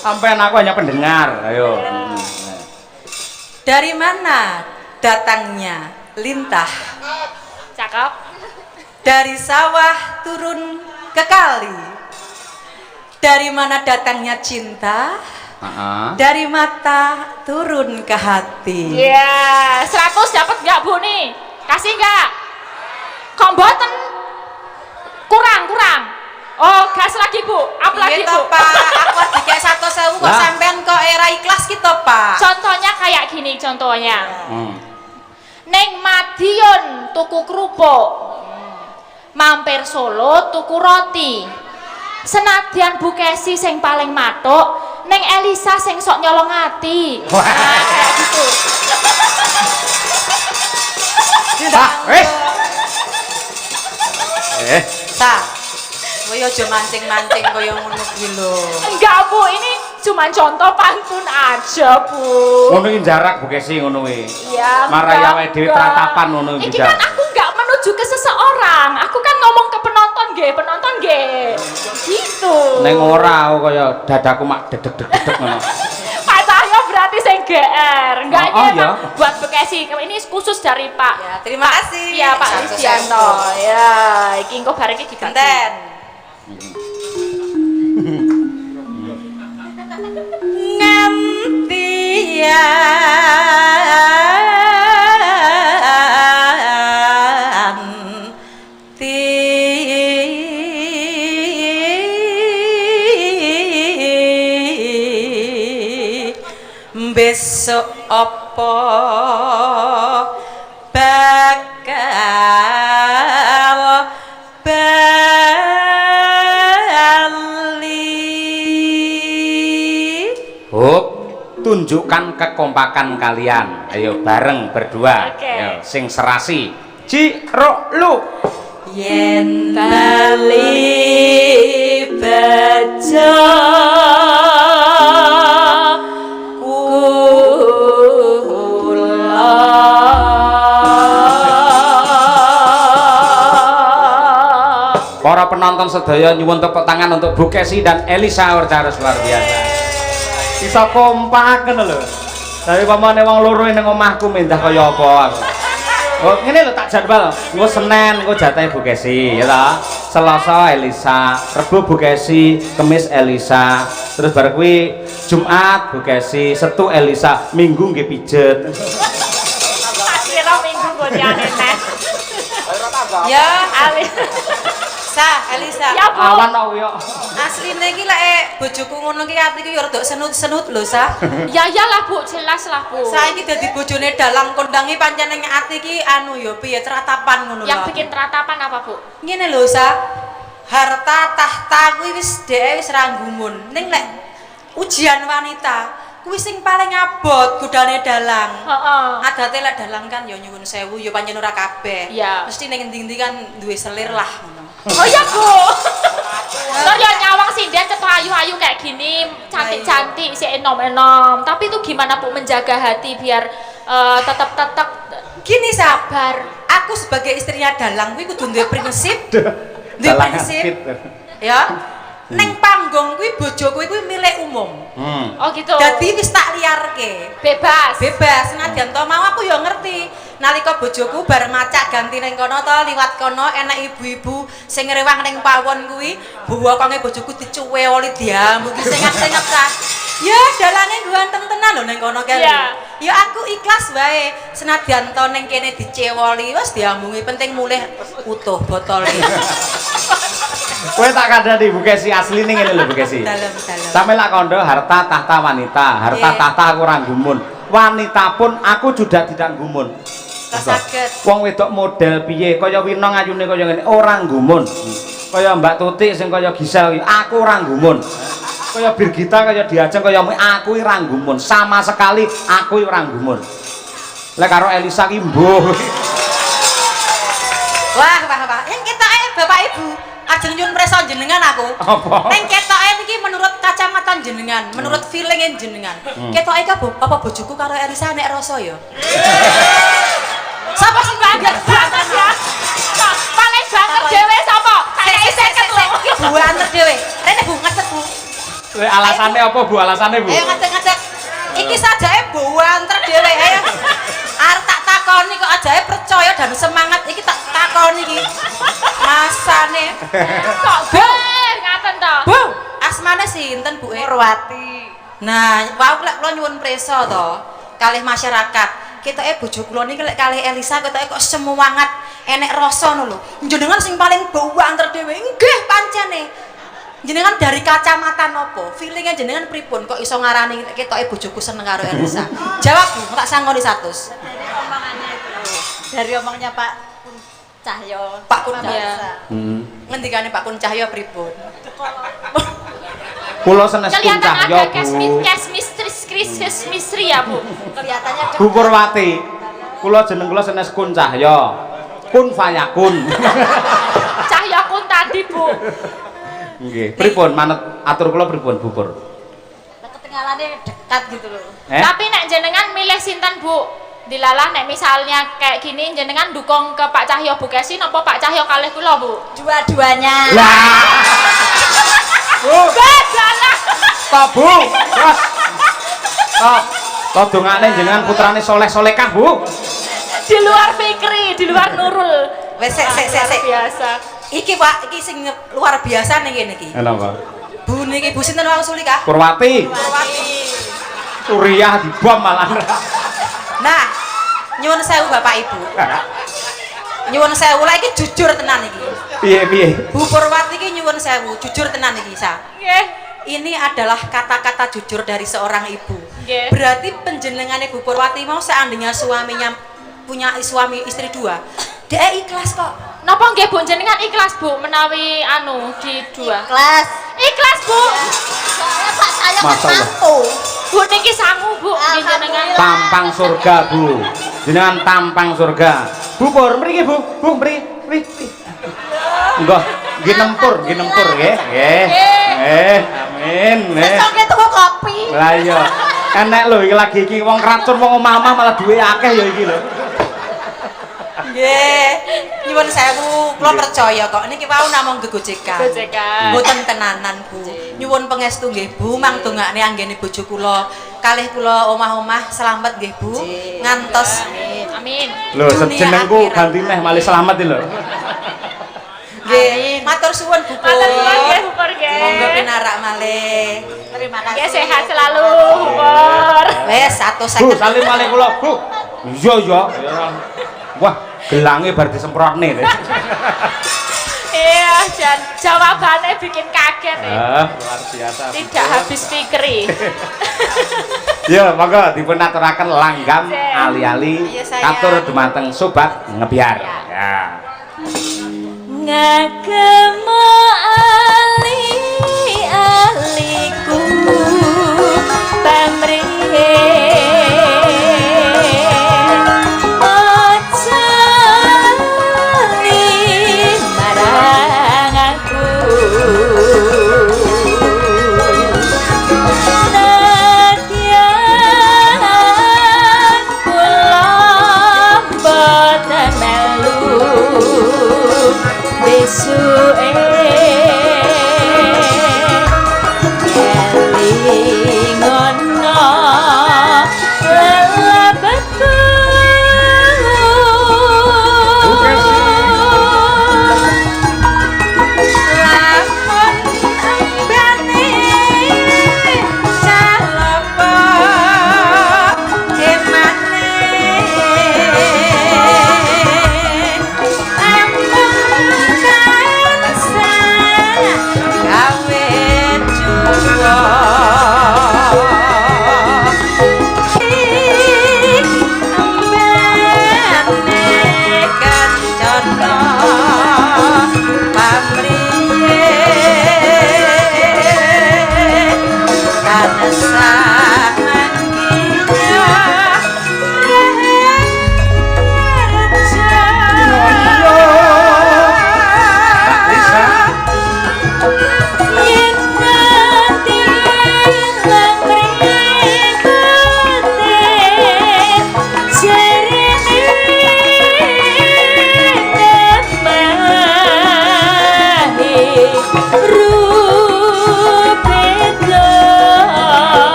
sampean aku hanya pendengar ayo Dari mana datangnya lintah? Cakep. Dari sawah turun ke kali. Dari mana datangnya cinta? Dari mata turun ke hati. Iya, 100 dapat nggak Bu nih? Kasih nggak? Kok mboten? Kurang. Oh, gas lagi Bu. Up lagi Gitu Bu. Pak, aku dikek 100.000 kok sampean kok era ikhlas gitu Pak. Contohnya kayak gini contohnya. Neng Madiun tuku kerupuk. Mampir Solo tuku roti. Senadyan Bu Kesi sing paling matuk, neng Elisa sing sok nyolong ati. Kayak gitu. Sa, kowe aja mancing-mancing kaya ngono kuwi lho. Enggak Bu, ini cuma contoh pantun aja Bu. ngono iki jarak Bu Kesi ngono kuwi Iya. marai awake dhewe tratapan ngono iki iki kan aku nggak menuju ke seseorang, aku kan ngomong ke penonton nggih. Gitu. ning ora aku kaya dadaku mak dedeg-dedeg ngono Pak Cahyo berarti sing GR. Enggak Oh, ini emang ya. buat Bekasi. Ini khusus dari Pak. Ya, terima kasih. Iya, Pak Lisdianto. Ya, iki engko bareng iki diganti. Genten. Besok apa bakal bali. Hop, tunjukkan kekompakan kalian. Ayo bareng berdua. Oke. Ayo sing serasi. Ciro lu. Yen bali bejo Para penonton sedaya nyuwun tepuk tangan untuk Bu Kesi dan Elisa Orcaros luar biasa. Bisa kompak ngono lho. Dari pamane wong loro ning omahku mendah kaya apa aku. Oh, ngene lho tak jadwal. Engko Senin engko jatahe Bu Kesi ya ta. Selasa Elisa, Rebo Bu Kesi, Kamis Elisa. Terus bar kuwi Jumat Bu Kesi, Setu Elisa, Minggu nggih pijet. kira minggu goniane nes. Ya, Ali. Sa, Elisa. Ya Bu. Awan kok yo. Asline iki lek bojoku ngono ki atiku yo rada senut-senut lho, Sa. Ya iyalah Bu, jelas lah Bu. Saiki dadi bojone dalang kondangi pancen ning ati ki anu yo piye tratapan ngono lho. Yang bikin teratapan apa Bu? Ngene lho, Sa. Harta tahta kuwi wis dhek wis ranggumun. Ning lek ujian wanita kuwi sing paling abot godane dalang. Heeh. Adate lek dalang kan yo nyuwun sewu yo pancen ora kabeh. Iya. Mesti ning endi-endi kan duwe selir lah ngono. Oh iya Bu. Lo ya nyawang sinden cetok ayu-ayu kayak gini, cantik-cantik, si enom-enom. Tapi itu gimana Bu menjaga hati biar tetap Gini, Sa. sabar. Aku sebagai istrinya dalang kuwi kudu duwe prinsip. Duwe Dalangan prinsip. fit. Ya. Neng panggung Tonggong kuwi bojoku kuwi milik umum. Oh gitu. Dadi wis tak liarke. Bebas. Bebas senajan to mau aku ya ngerti. Nalika bojoku bar macak ganti ning kono to liwat kono enek ibu-ibu sing ngrewang ning pawon kuwi, buwokonge bojoku dicuwe oli diambu ki sengak-sengak ta. Ya dalange ganteng tenan lho ning kono kene. Ya aku ikhlas wae senajan to ning kene dicewoli wis diambungi penting mulih utuh botole. Kowe tak kandhani Bu Kesi asline ngene lho Bu Kesi. Dalem. Sampe lak kandha harta tahta wanita, harta tahta aku ora gumun. Wanita pun aku juga tidak gumun. Saged. Wong wedok model piye kaya Winong ayune kaya ngene ora gumun. Kaya Mbak Tutik sing kaya Gisel aku ora gumun. Kaya Birgita kaya Diajeng kaya aku ora gumun. Sama sekali aku ora gumun. Lek karo Elisa ki mbuh. Wah. Yang ketoke Bapak Ibu, ajeng nyuwun presa jenengan aku. Apa? Ning ketoke iki menurut kacamata jenengan, menurut feeling jenengan. Ketoke apa bojoku karo Elisa nek rasa ya? Sapa sing banget banget ya? Paling banget dhewe sapa? Kayak seket lho. Iki Bu anter dhewe. Rene Bu ngadeg Bu. Alasane apa Bu? Alasane Bu? Ayo ngadeg. Iki sajake Bu anter dhewe ayo. Arep tak takoni kok ajae percaya dan semangat iki tak takoni iki. Masane. Kok ngaten to? Bu, asmane sinten Bu? Purwati. Nah, wau lek kula nyuwun presa to kalih masyarakat. Ketoke bojo kula niki lek kalih Elisa ketoke kok semangat, enek rasa ngono lho. Jenengan sing paling banter dhewe. Nggih pancene. Jenengan dari kacamata nopo? Feelingnya jenengan pripun kok iso ngarani ketoke bojoku seneng karo Elisa? Jawab Bu, tak sangoni 100. Dari omongnya Pak Kun Cahyo. Pak Kun Cahyo. Ngendikane Pak Kun Cahyo pripun? Kula senes Kun Kelihatan Cahyo ada Bu. cash mystery ya Bu. Kelihatannya Bu Purwati. Kula jeneng kula senes Kun Cahyo. Kun fayakun. Cahya kun tadi Bu. Nggih. Pripun manut atur kula pripun Bu Pur? ketinggalannya dekat gitu loh. Tapi nek jenengan milih sinten Bu? Dilalah nek misalnya kayak gini jenengan dukung ke Pak Cahyo Bu Kesi napa Pak Cahyo kalih kula Bu? Dua-duanya. Lah. Bu, Galah. tok Bu. Terus. Tok dongane jenengan putrane soleh-solehkah Bu? Di luar Fikri, di luar Nurul. Wes sik. Biasa. Iki Pak, iki sing luar biasa ning kene iki. Kenapa? Bu niki Bu sinten wau suli kah? Purwati. Suriah dibom malah. Nah, nyuwun sewu Bapak Ibu. Nyuwun sewu lah iki jujur tenan iki. Piye? Bu Purwati iki nyuwun sewu, jujur tenan iki Sa. Nggih. Ini adalah kata-kata jujur dari seorang ibu. Nggih. Berarti penjenengan Bu Purwati mau seandainya suaminya punya suami istri 2, dia ikhlas kok. Napa nggih Bu jenengan ikhlas Bu menawi di 2? Kelas. Ikhlas Bu. Soalnya Pak saya kan Masalah. mampu. Bu niki sangu Bu nggih jenengan. Tampang surga Bu. Jenengan tampang surga. Bu Pur, mriki Bu. Bu mriki. Enggak, nggih nempur nggih. Nggih. Amin. Besoknya tuku kopi. Lah iya. Enek lho iki lagi iki wong racun wong omah-omah malah duwe akeh ya iki lho. Nggih. Nyuwun sewu, kula percaya kok niki wau namung gegojekan. Gojekan. Mboten tenanan Bu. Nyuwun pangestu nggih Bu, mangdongakne anggene bojo kula kalih kula omah-omah selamat nggih Bu. Ngantos Amin. Lho, jenengku ganti neh malih selamat iki lho. nggih, matur suwun Bu. Matur nuwun nggih Bu Pur nggih. Monggo pinarak malih. Terima kasih. Nggih sehat selalu Bu Pur. Wes Bu, salim malih kula, Bu. Iya. Wah, gelange bar disemprotne. Iya, jawabannya bikin kaget ya. Luar biasa. Tidak habis pikir. Ya, monggo dipun aturaken langgam ali-ali Iya, sayang. katur dumateng sobat ngebiar. Ya. Ngagemo ali-aliku pamrihe ojo li marang aku nadyan kula boten melu besuke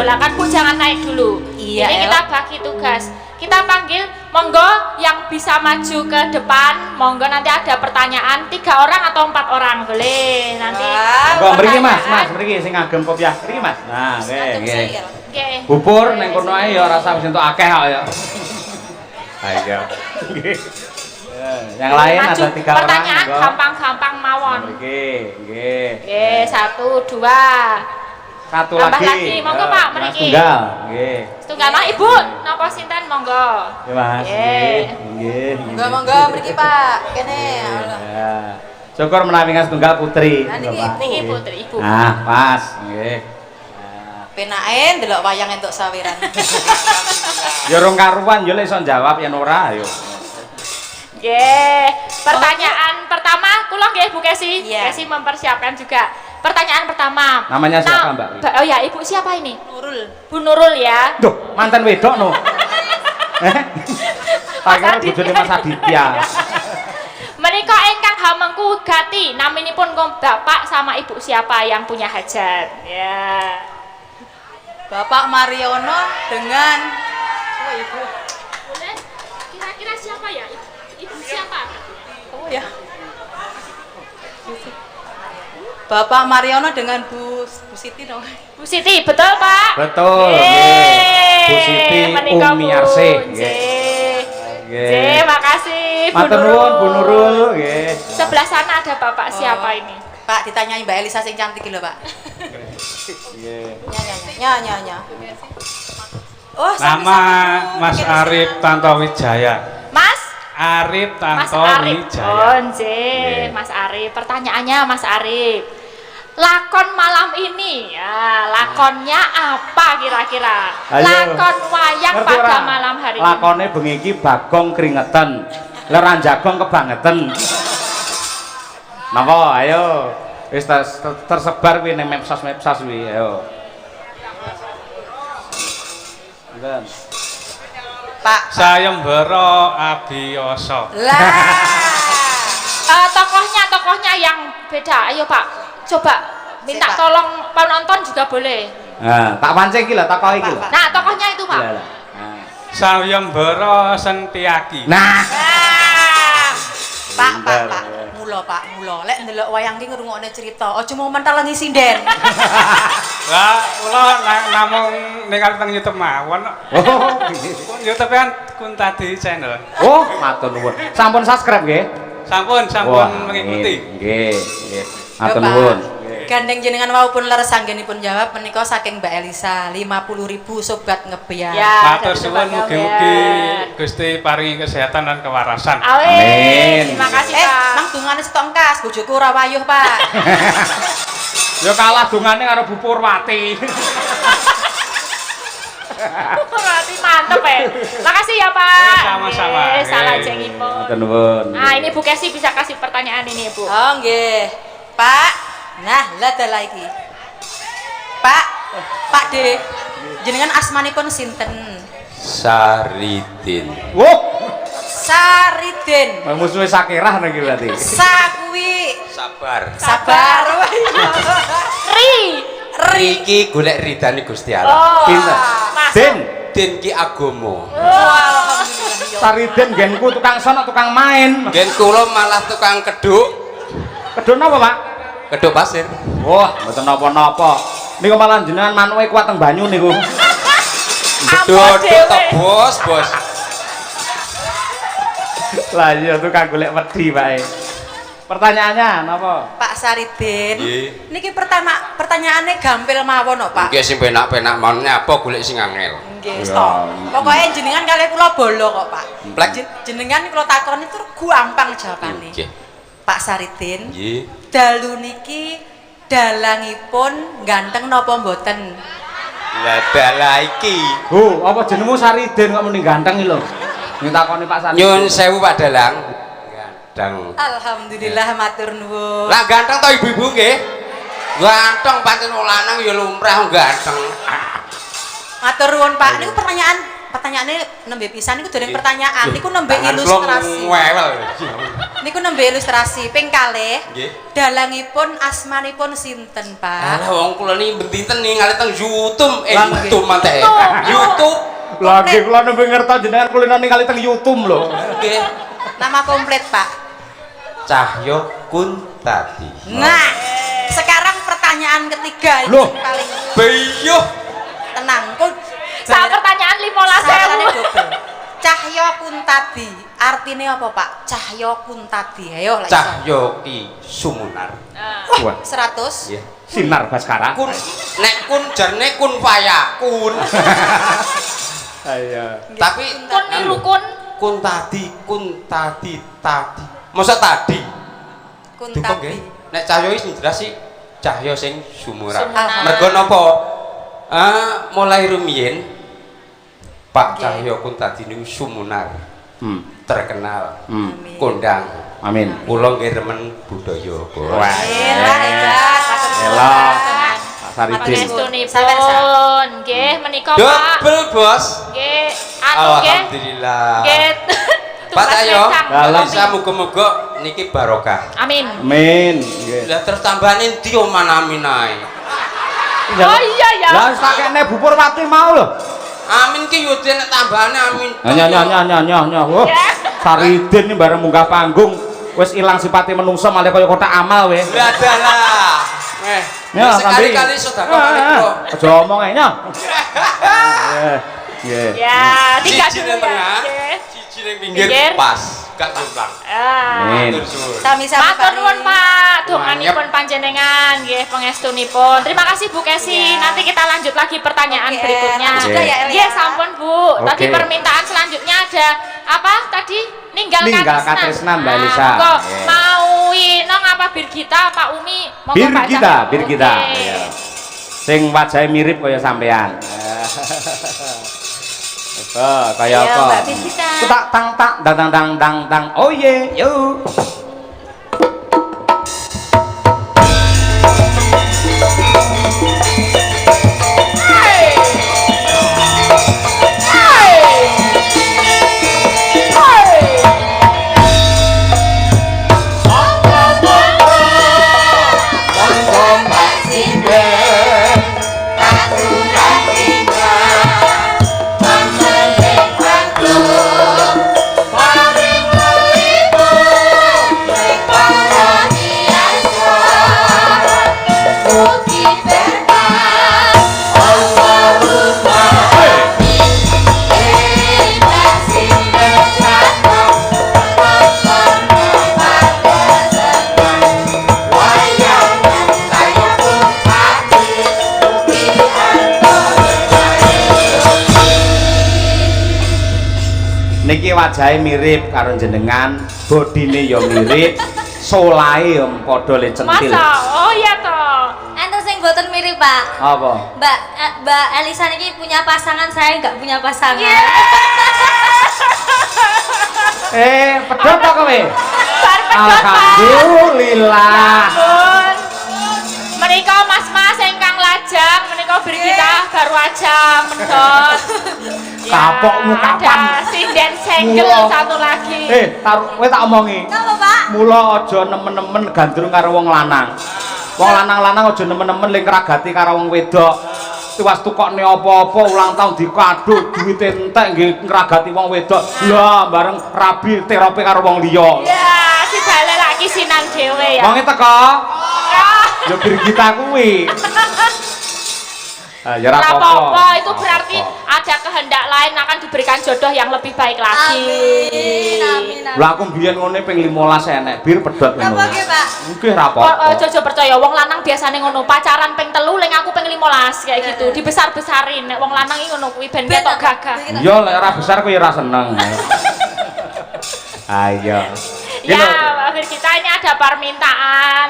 bola kan Bu jangan naik dulu. Iya, Ini kita bagi tugas. Kita panggil, monggo yang bisa maju ke depan, monggo nanti ada pertanyaan 3 orang atau 4 orang boleh nanti. Kok mriki Mas, mriki sing ngagem kopiah mriki Mas. Nah, nggih. Nggih. Bubur ning kono ae ya rasa wis entuk akeh kok ya. Ayo. Nggih. Yang lain Maju. ada 3 orang. Pertanyaan gampang-gampang mawon. Mriki, nggih. Nggih, 1 2. Satu Tambah lagi. lagi, monggo Pak, Mas mriki. Tunggal, nggih. Setunggal Mas Ibu, napa sinten monggo. Nggih Mas. Nggih. Nggih. Monggo mriki Pak. Kene. Ya. Syukur menawi tunggal putri. Nah, niki Bapak. Niki putri Ibu. Ah, pas, nggih. Penake ndelok wayang entuk saweran. Ya rong karuan yo lek iso jawab yen ora ayo. Nggih. Pertanyaan pertama kula nggih Bu Kesi. Iya. Kesi mempersiapkan juga. Pertanyaan pertama. Namanya siapa, Mbak? Oh ya, Ibu siapa ini? Nurul. Bu Nurul ya. Duh, mantan wedok no. Tak kira bojone Mas Aditya. Menika ingkang hamengku gati naminipun Bapak sama Ibu siapa yang punya hajat? Ya. Bapak Mariono dengan oh Ibu. Boleh? Kira-kira siapa ya? Ibu siapa? Oh ya. Bapak Mariono dengan Bu Siti dong. Bu Siti, betul Pak? Betul, Yeay. nggih. Bu Siti Menika Umi pun. Arsih, Nggih. Nggih. Nggih, makasih Bu Matur nuwun Bu Nurul. Nurul, nggih. Sebelah sana ada Bapak siapa ini? Pak ditanyai Mbak Elisa sing cantik lho, Pak. Nggih. Nya. Oh, Nama Mas Arif Tantowijaya. Mas? Arif Mas Arif. Oh, Tantowijaya. nggih, Mas Arif. Pertanyaannya Mas Arif. Lakon malam ini, ya, lakonnya apa kira-kira? Ayo. Lakon wayang Ngerti pada ora? malam hari ini. Lakone bengi iki Bagong keringetan. Leran jagong kebangetan. Napa? Ayo. Wis tersebar kuwi ning medsos kuwi, ayo. Ngen. Pak. Sayembara Abiyasa. Lah. Tokohnya yang beda. Ayo Pak, coba minta Siapa? tolong penonton juga boleh. Nah, tak pancing iki lho, tak kok iki lho. Nah, tokohnya itu Pak. Lah, lah. Nah. Sayembara Sentiaki. Nah, Pak. Bentar. Mula. Lek ndelok wayang ki ngrungokne cerita, aja mau mental lengi sinden. Lah, kula namung ningali teng YouTube mawon. oh. YouTube kan Kuntadi channel. Oh, matur nuwun. Sampun subscribe nggih? Sampun Wah, mengikuti. Nggih, nggih. Matur nuwun. Gandeng jenengan walaupun leres anggenipun jawab menika saking Mbak Elisa 50.000 sobat ngebiar. Ya, Matur dari suwun Sobat mugi-mugi Ngebiar. Gusti paringi kesehatan dan kewarasan. Amin. Terima kasih Pak. Nang dungane stok engkas, bojoku ora wayuh, Pak. Ya kalah dungane karo Bu Purwati. Berarti mantep ya. Makasih ya Pak. Sama-sama. Nggih, salah Nggih. jengipun. Matur nuwun. Nah, ini Bu Kesi bisa kasih pertanyaan ini, Bu. Oh nggih. Pak. Nah, lah lagi. Pak D. Jenengan asmanipun sinten? Saridin. Wuh, Saridin. musuhe Sakirah niki berarti. Sakuwi. Sabar. Sabar. Ri. Riki golek ridane Gusti Allah. Oh. Pinter. Masuk. Din, Din ki agama. Alhamdulillah. Saridin genku tukang sono tukang main. Ngen kula malah tukang keduk, Kedon apa, Pak? keduk pasir. Wah, mboten napa-napa. Niku malah jenengan manuke kuat teng banyu niku. Keduk dewe. to bos. Lah iya tukang golek wedi, Pak. Pertanyaannya napa? Pak Saridin. Nggih. Niki pertanyaannya gampil mawon no, Pak. Nggih sing penak-penak mawon apa golek sing angel. Nggih, Ya. stop. Pokoknya jenengan kali kula bolo kok, Pak. Plek. Jenengan kula takoni itu gampang jawabane. Nggih. Pak Saridin. Nggih. Dalu niki dalangipun ganteng napa mboten? Lah dalah iki. Apa jenengmu Saridin kok muni ganteng iki lho? Ngitakoni Pak Saridin. Nyun sewu Pak Dalang. Ganteng. Alhamdulillah matur nuwun. Lah ganteng to ibu-ibu nggih? Ganteng pancen wong lanang ya lumrah ganteng. Matur nuwun Pak. Niku pertanyaannya nembe pisan niku dereng pertanyaan. Niku nembe Tangan kula ilustrasi. ngewel. Niku nembe ilustrasi ping kalih. Nggih. Dalangipun asmanipun sinten, Pak? Alah wong kula niki benten ningali teng YouTube, Lah, YouTube mate. YouTube. Lagi kula nembe ngerti jenengan kulino ningali teng YouTube lho. Nggih. Nama komplit, Pak. Cahyo Kuntadi. Nah, sekarang pertanyaan ketiga ini Loh. paling Beyuh. tenang. Kok Sama pertanyaan 15.000. Cahyo Kuntadi, artinya apa, Pak? Cahyo Kuntadi. Ayo lah. Cahyo Ki Sumunar. Wah, 100. Nggih. sinar Baskara. Kun nek kun jarne kun fayakun. Ayo. Tapi Kun niru kun. Kuntadi tadi. Masa tadi? Duka Kuntadi. nggih. Nek cahyo iki jelas sih cahyo sing sumuran. Sumuran. Mergo napa? Mulai rumiyin Pak Cahyo Kuntadi niku sumunar. Terkenal. Amin. Kondang. Amin. Kula nggih remen budaya, Bos. Wah. Elah, hebat. Ela. Pak Saridin. Pangestunipun nggih menika Pak. Double, Bos. Nggih, anu nggih. Alhamdulillah. Nggih. Pak Cahyo, Dalam. bisa muga-muga niki barokah. Amin. Amin. Nggih. Lah terus tambahane ndi oman amin ae. Oh iya ya. Lah wis tak kene bubur mati mau lho. Amin ki yo nek tambahane amin. Nyoh. Wah. Saridin iki bareng munggah panggung wis ilang sipate menungso malah kaya kotak amal we. Lah dalah. Ya, sekali-kali sedekah niku. Aja omong ae nyoh. Nggih. Ya, tiga Siji dulu nang tengah, ya. Nggih. siji ning pinggir Pinggir. pas, gak jomplang. Ah. Amin. Matur suwun. Sami-sami Matur nuwun Pak, donganipun Manyep. panjenengan nggih pangestunipun. Terima kasih Bu Kesi. Iya. Nanti kita lanjut lagi pertanyaan Oke, berikutnya. nanti juga ya, El, Nggih, ya. sampun Bu. Tadi Oke. permintaan selanjutnya ada apa tadi? Ninggal Katresnan, Mbak Elisa. Monggo Nggih. mau Winong apa Birgita, Pak Umi? Monggo Pak Birgita, Cahyo. Birgita. Oke. Iya. Sing wajahe mirip kaya sampean. Kaya Iya, apa? Mbak Birgita. Tak tang tak dang. Oh ye, yuk. Niki wajahe mirip karo jenengan, bodine ya mirip, solahe ya padha le centil. Masa? Oh iya toh. Enten sing boten mirip, Pak. Apa? Mbak Elisa niki punya pasangan, saya nggak punya pasangan. Pedhot kok kowe? Bar pedhot Pak. Alhamdulillah. Ampun. Menika mas-mas ingkang lajang, menika Birgita baru aja mendot. Kapokmu kapan? Ada sinden segel Mula. satu lagi. Taruh kowe tak omongi. Napa, Pak? Mula aja nemen-nemen gandrung karo wong lanang. Wong lanang-lanang aja nemen-nemen ling ngragati karo wong wedok. Tiwas tukokne apa-apa ulang tahun dikado duwit entek nggih ngragati wong wedok. Lah bareng rabi terapi karo wong liya. Ya, dibalik lagi sinan dhewe ya. Wonge teko. Ah, Ya Birgita kuwi. Ya ora ora apa-apa. apa-apa, itu berarti ada kehendak lain akan diberikan jodoh yang lebih baik lagi. Amin. Lah aku mbiyen ngene ping 15 enek bir pedhot ngono. Napa nggih, Pak? Nggih ra Kok apa-apa. Jojo percaya wong lanang biasane ngono, pacaran ping 3 ling aku ping 15 kayak gitu. Dibesar-besarin nek wong lanang iki ngono kuwi ben ketok gagah. Iya lek ora besar kowe ora seneng. Ayo. Ya, Mbak Birgita ini ada permintaan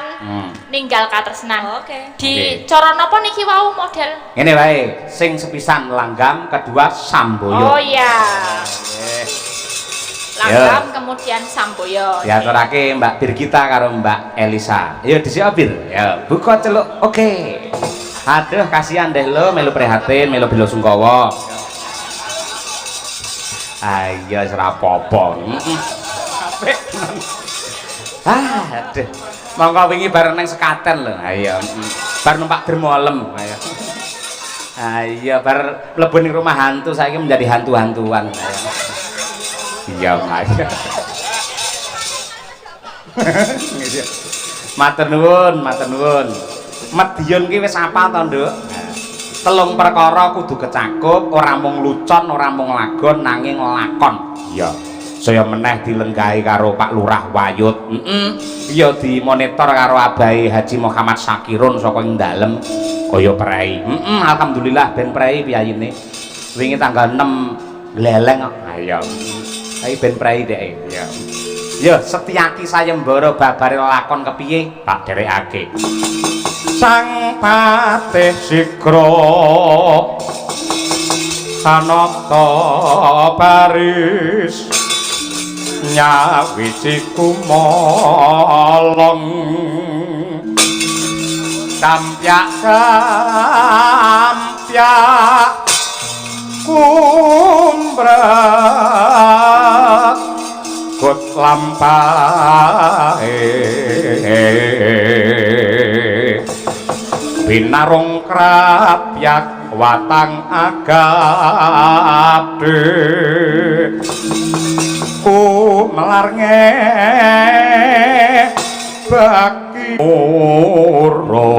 ninggal katresnan. Oke. Di Oke. cara napa niki wau model? Ngene wae, sing sepisan langgam, kedua samboyo. Oh iya. Langgam kemudian samboyo. Diaturake Mbak Birgita karo Mbak Elisa. Ayo dhisik Bir. Ya, buka celuk. Oke. Aduh, kasihan deh lo melu prihatin, melu bela sungkawa. Ayo ora apa-apa. Aduh. Monggo wingi bareng nang sekaten lho. Ayo. Bar numpak dermolem. Ayo. Ayo bar mlebu ning rumah hantu saiki menjadi hantu-hantuan. Ayo. Iya, ayo. Matur nuwun, matur nuwun. Medion ki wis apa to, Nduk? Telung perkara kudu kecakup, ora mung lucon, ora mung lagon nanging lakon. Iya. Saya meneh dilenggahi karo Pak Lurah Wayut. Iya dimonitor karo Abahe Haji Muhammad Sakirun saka ing dalem kaya prei. Alhamdulillah ben prei piyayine. Wingi tanggal 6 gleleng kok. Ayo. Saiki ben prei dhek. Iya. Ya Setyaki sayembara babare lakon kepiye tak derekake. Sang Patih Sigra Sanata baris nyawiji kumolong kampyak kumbrat kut lampahe binarung krapyak watang agade ku melarnge bagi uro